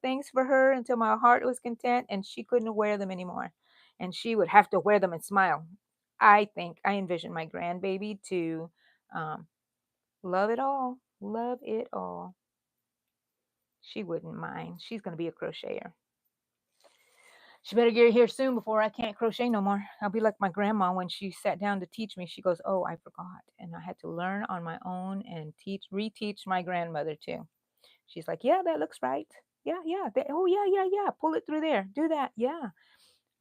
S1: things for her until my heart was content and she couldn't wear them anymore. And she would have to wear them and smile. I envision my grandbaby to um, love it all. Love it all. She wouldn't mind. She's going to be a crocheter. She better get here soon before I can't crochet no more. I'll be like my grandma when she sat down to teach me. She goes, "Oh, I forgot." And I had to learn on my own and reteach my grandmother too. She's like, "Yeah, that looks right. Yeah, yeah. Oh, yeah, yeah, yeah. Pull it through there. Do that. Yeah."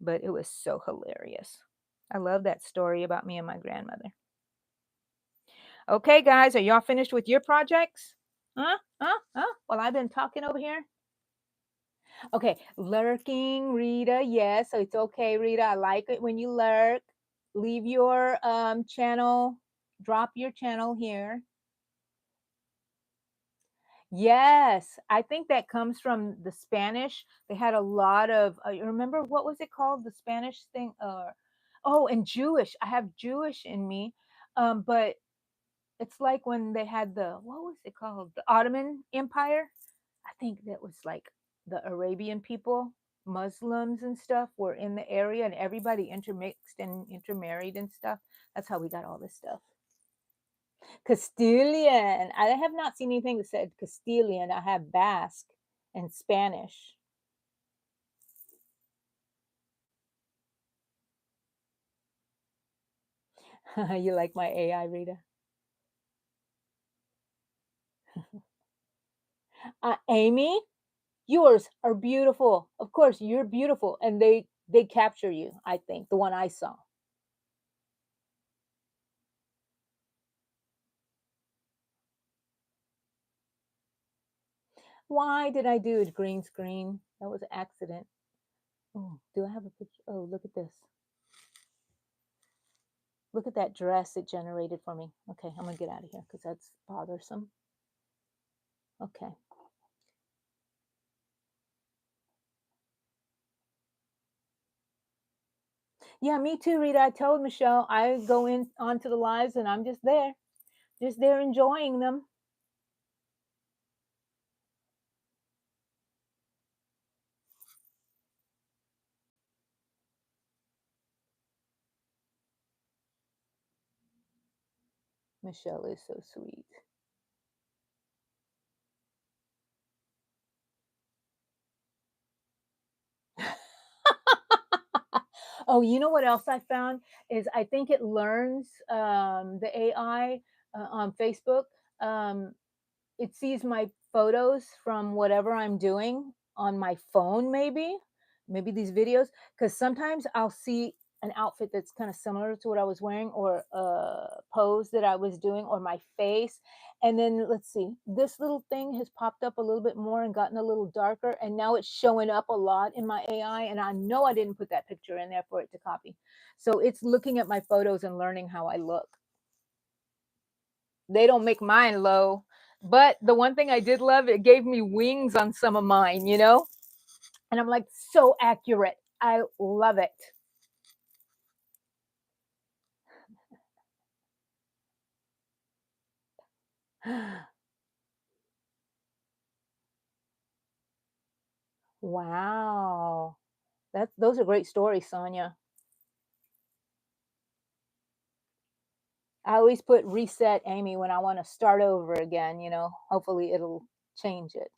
S1: But it was so hilarious. I love that story about me and my grandmother. Okay, guys, are y'all finished with your projects? Huh? Huh? Huh? Well, I've been talking over here. Okay, lurking, Rita. Yes, so it's okay, Rita. I like it when you lurk. Leave your channel, drop your channel here. Yes, I think that comes from the Spanish. They had a lot of you remember what was it called? The Spanish thing oh, and Jewish. I have Jewish in me. But it's like when they had the what was it called? The Ottoman Empire. I think that was like the Arabian people, Muslims and stuff were in the area and everybody intermixed and intermarried and stuff. That's how we got all this stuff. Castilian. I have not seen anything that said Castilian. I have Basque and Spanish. You like my AI, Rita? Amy, yours are beautiful. Of course, you're beautiful, and they capture you. I think the one I saw. Why did I do a green screen? That was an accident. Oh, do I have a picture? Oh, look at this. Look at that dress it generated for me. Okay, I'm gonna get out of here because that's bothersome. Okay. Yeah, me too, Rita. I told Michelle I go in onto the lives and I'm just there enjoying them. Michelle is so sweet. Oh, you know what else I found is I think it learns the AI on Facebook. Um, it sees my photos from whatever I'm doing on my phone, maybe these videos, because sometimes I'll see an outfit that's kind of similar to what I was wearing, or a pose that I was doing, or my face. And then let's see, this little thing has popped up a little bit more and gotten a little darker, and now it's showing up a lot in my AI. And I know I didn't put that picture in there for it to copy. So it's looking at my photos and learning how I look. They don't make mine low. But the one thing I did love, it gave me wings on some of mine, you know? And I'm like, so accurate. I love it. Wow. Those are great stories, Sonia. I always put reset Amy when I want to start over again, you know. Hopefully it'll change it.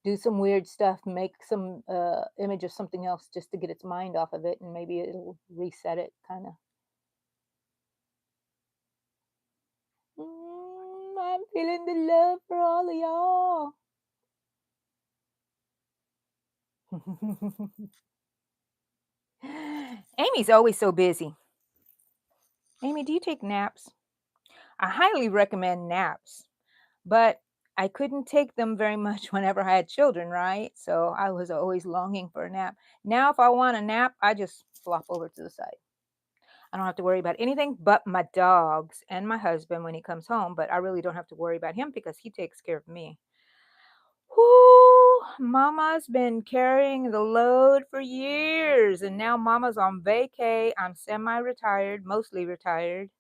S1: Do some weird stuff, make some image of something else just to get its mind off of it, and maybe it'll reset it kind of. I'm feeling the love for all of y'all. Amy's always so busy. Amy, do you take naps? I highly recommend naps, but I couldn't take them very much whenever I had children, right? So I was always longing for a nap. Now, if I want a nap, I just flop over to the side. I don't have to worry about anything but my dogs and my husband when he comes home, but I really don't have to worry about him because he takes care of me. Whoo, Mama's been carrying the load for years, and now Mama's on vacay. I'm semi-retired, mostly retired.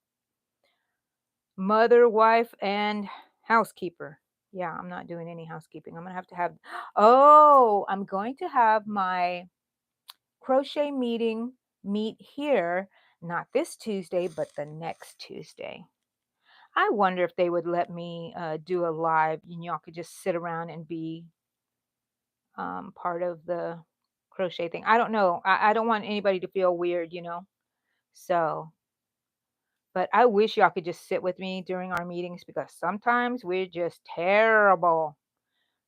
S1: Mother, wife, and housekeeper. Yeah, I'm not doing any housekeeping. I'm gonna have to have. Oh, I'm going to have my crochet meet here, not this Tuesday, but the next Tuesday. I wonder if they would let me do a live, and y'all could just sit around and be part of the crochet thing. I don't know. I don't want anybody to feel weird, you know. So, but I wish y'all could just sit with me during our meetings because sometimes we're just terrible.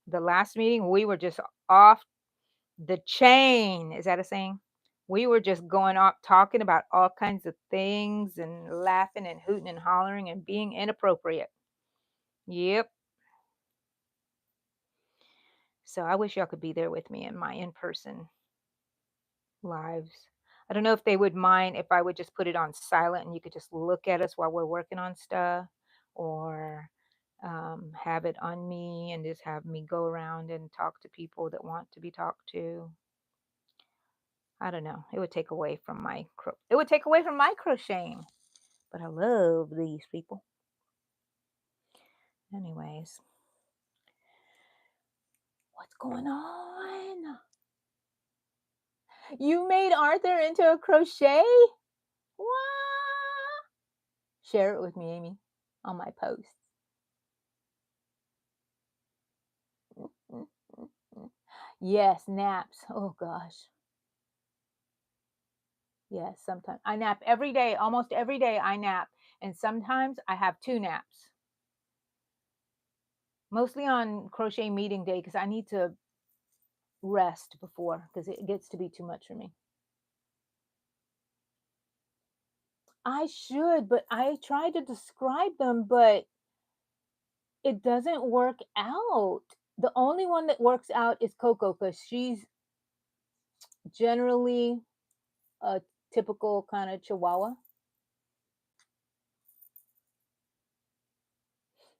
S1: The last meeting, we were just off the chain. Is that a saying? We were just going off talking about all kinds of things and laughing and hooting and hollering and being inappropriate. Yep. So I wish y'all could be there with me in my in person lives. I don't know if they would mind if I would just put it on silent and you could just look at us while we're working on stuff, or have it on me and just have me go around and talk to people that want to be talked to. I don't know. It would take away from it would take away from my crocheting. But I love these people. Anyways, what's going on? You made Arthur into a crochet? What? Share it with me, Amy, on my post. Yes, naps. Oh gosh. Yes, sometimes I nap every day, almost every day I nap. And sometimes I have two naps. Mostly on crochet meeting day because I need to rest before because it gets to be too much for me. I should, but I try to describe them, but it doesn't work out. The only one that works out is Coco because she's generally a typical kind of Chihuahua.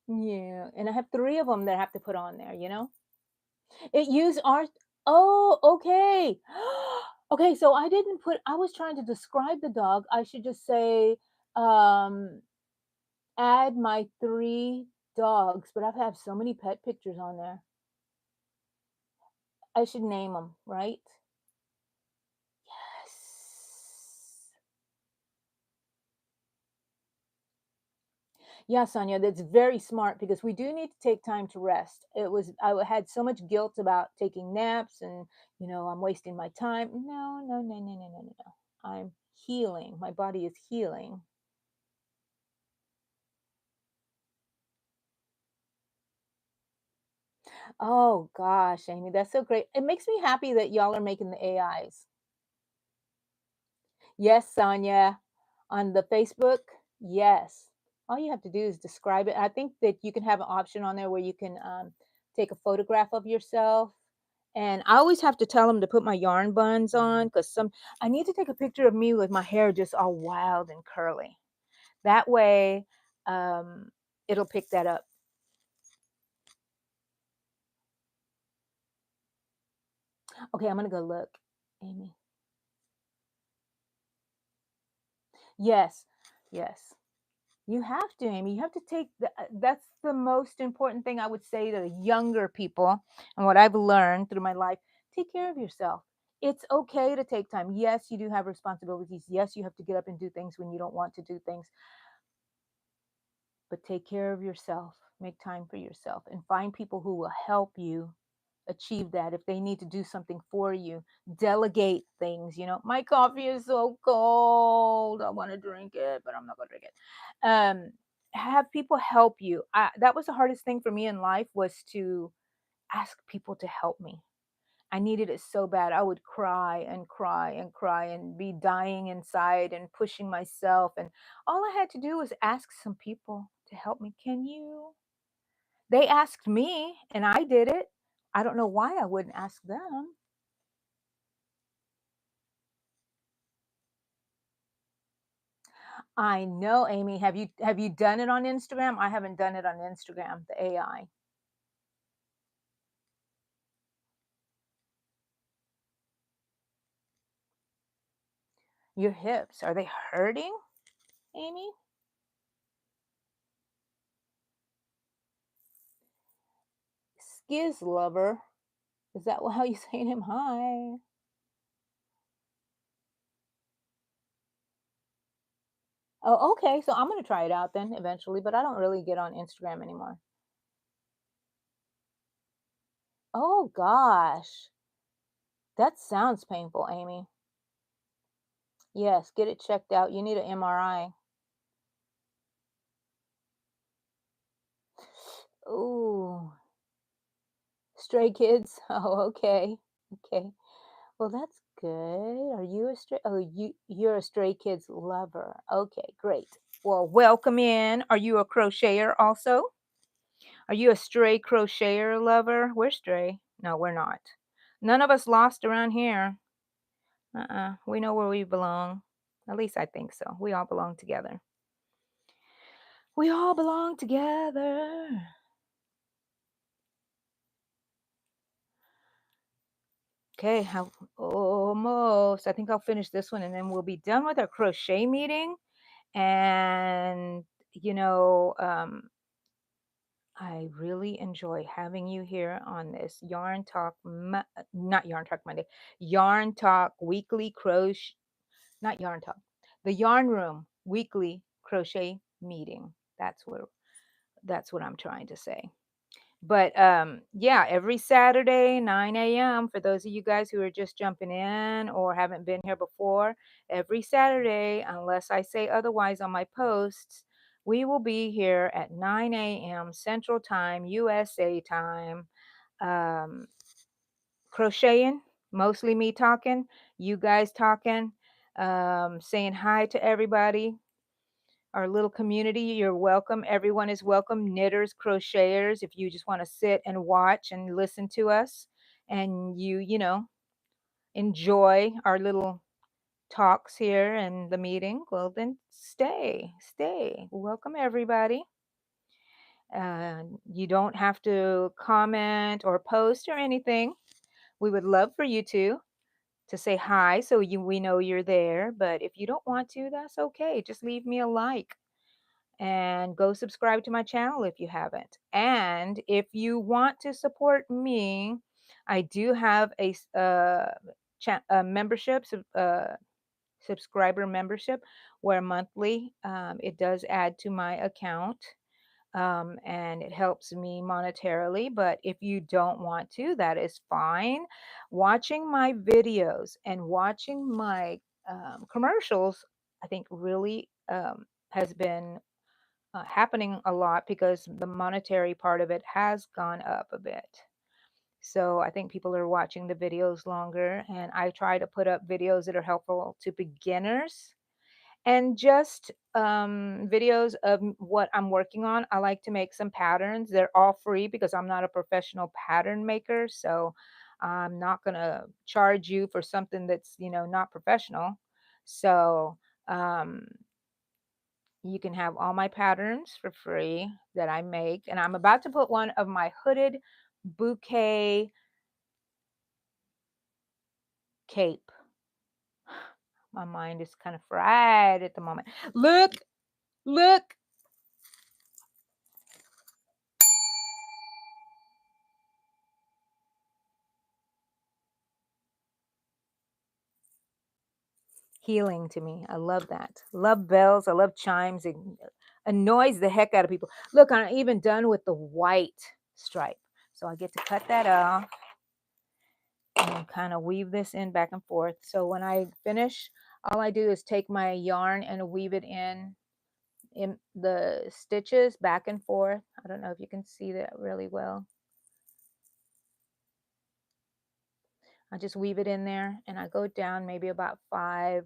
S1: Yeah, and I have three of them that I have to put on there, you know? It used art. Oh, okay. Okay, so I was trying to describe the dog. I should just say, um, add my three dogs, but I've had so many pet pictures on there. I should name them, right? Yes. Yeah, Sonia, that's very smart because we do need to take time to rest. I had so much guilt about taking naps and, I'm wasting my time. No, no, no, no, no, no, no, no. I'm healing. My body is healing. Oh gosh, Amy, that's so great. It makes me happy that y'all are making the AIs. Yes, Sonia, on the Facebook, yes. All you have to do is describe it. I think that you can have an option on there where you can take a photograph of yourself. And I always have to tell them to put my yarn buns on because I need to take a picture of me with my hair just all wild and curly. That way, um, it'll pick that up. Okay, I'm gonna go look, Amy. Yes, yes. You have to, Amy. You have to take that's the most important thing I would say to the younger people and what I've learned through my life. Take care of yourself. It's okay to take time. Yes, you do have responsibilities. Yes, you have to get up and do things when you don't want to do things, but take care of yourself. Make time for yourself and find people who will help you achieve that. If they need to do something for you, delegate things. My coffee is so cold, I want to drink it, but I'm not going to drink it. Have people help you. That was the hardest thing for me in life, was to ask people to help me. I needed it so bad. I would cry and cry and cry and be dying inside and pushing myself, and all I had to do was ask some people to help me. Can you? They asked me and I did it. I don't know why I wouldn't ask them. I know, Amy. Have you done it on Instagram? I haven't done it on Instagram, the AI. Your hips, are they hurting, Amy? Skiz lover. Is that how you saying him? Hi. Oh, okay. So I'm gonna try it out then eventually, but I don't really get on Instagram anymore. Oh gosh. That sounds painful, Amy. Yes, get it checked out. You need an MRI. Ooh, stray kids. Oh, okay. Okay. Well, that's good. Are you a stray? Oh, you're a stray kids lover. Okay, great. Well, welcome in. Are you a crocheter also? Are you a stray crocheter lover? We're stray. No, we're not. None of us lost around here. We know where we belong. At least I think so. We all belong together. We all belong together. Okay, how almost. I think I'll finish this one and then we'll be done with our crochet meeting. And you know, I really enjoy having you here on this not Yarn Talk Monday, Yarn Talk weekly crochet, not Yarn Talk, the Yarn Room weekly crochet meeting. That's what I'm trying to say. But yeah, every Saturday, 9 a.m. for those of you guys who are just jumping in or haven't been here before, every Saturday, unless I say otherwise on my posts, we will be here at 9 a.m. Central Time, USA time, um, crocheting, mostly me talking, you guys talking, saying hi to everybody, our little community. You're welcome. Everyone is welcome. Knitters, crocheters, if you just want to sit and watch and listen to us and enjoy our little talks here and the meeting, well, then stay. Welcome, everybody. You don't have to comment or post or anything. We would love for you to say hi so we know you're there. But if you don't want to, that's okay. Just leave me a like and go subscribe to my channel if you haven't. And if you want to support me, I do have a membership, subscriber membership, where monthly it does add to my account. And it helps me monetarily. But if you don't want to, that is fine. Watching my videos and watching my commercials, I think really has been happening a lot because the monetary part of it has gone up a bit. So I think people are watching the videos longer, and I try to put up videos that are helpful to beginners and just videos of what I'm working on. I like to make some patterns. They're all free because I'm not a professional pattern maker. So I'm not going to charge you for something that's, not professional. So um, you can have all my patterns for free that I make. And I'm about to put one of my hooded bouquet cape. My mind is kind of fried at the moment. Look, look. Healing to me. I love that. Love bells. I love chimes. It annoys the heck out of people. Look, I'm even done with the white stripe. So I get to cut that off and kind of weave this in back and forth. So when I finish, all I do is take my yarn and weave it in the stitches back and forth. I don't know if you can see that really well. I just weave it in there and I go down maybe about 5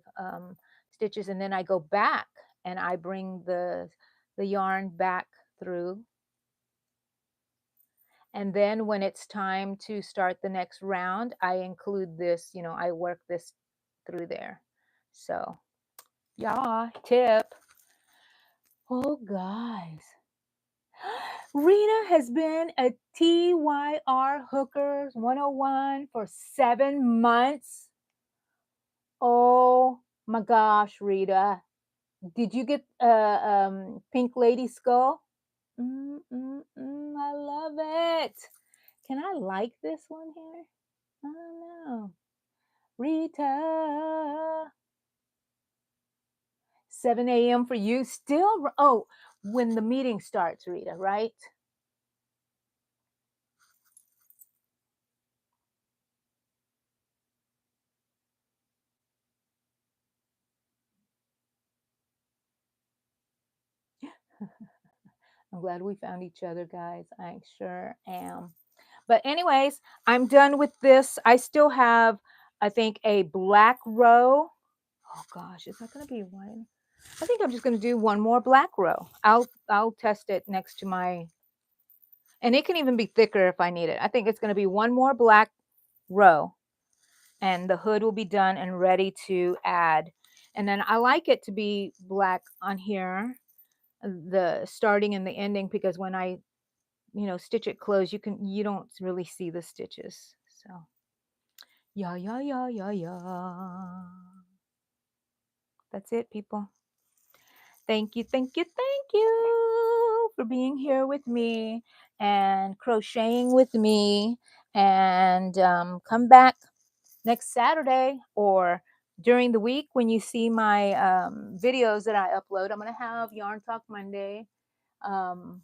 S1: stitches, and then I go back and I bring the yarn back through. And then when it's time to start the next round, I include this, I work this through there. So, yeah, tip. Oh, guys. Rena has been a TYR Hookers 101 for 7 months. Oh my gosh, Rita. Did you get Pink Lady Skull? I love it. Can I like this one here? I don't know. Rita. 7 a.m. for you. Still, oh, when the meeting starts, Rita, right? I'm glad we found each other, guys. I sure am. But anyways, I'm done with this. I still have, I think, a black row. Oh gosh, is that going to be one? I think I'm just going to do one more black row. I'll test it next to my, and it can even be thicker if I need it. I think it's going to be one more black row, and the hood will be done and ready to add. And then I like it to be black on here, the starting and the ending, because when I stitch it closed, you don't really see the stitches. So yeah, yeah, yeah, yeah, yeah. That's it, people. Thank you, thank you, thank you for being here with me and crocheting with me. And come back next Saturday or during the week when you see my videos that I upload. I'm going to have Yarn Talk Monday. So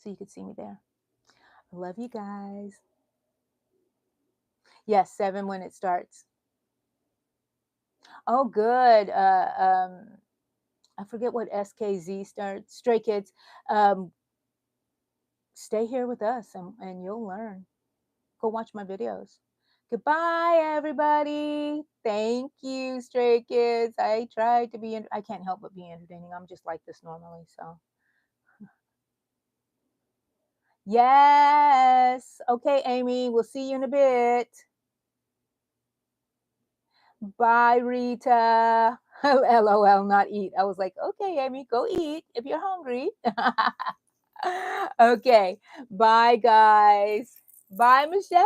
S1: you can see me there. I love you guys. Yes, 7 when it starts. Oh, good. I forget what SKZ starts. Stray Kids. Stay here with us and you'll learn. Go watch my videos. Goodbye, everybody. Thank you, Stray Kids. I tried to be, I can't help but be entertaining. I'm just like this normally, so. Yes. Okay, Amy, we'll see you in a bit. Bye, Rita. LOL, not eat. I was like, okay, Amy, go eat if you're hungry. Okay. Bye, guys. Bye, Michelle.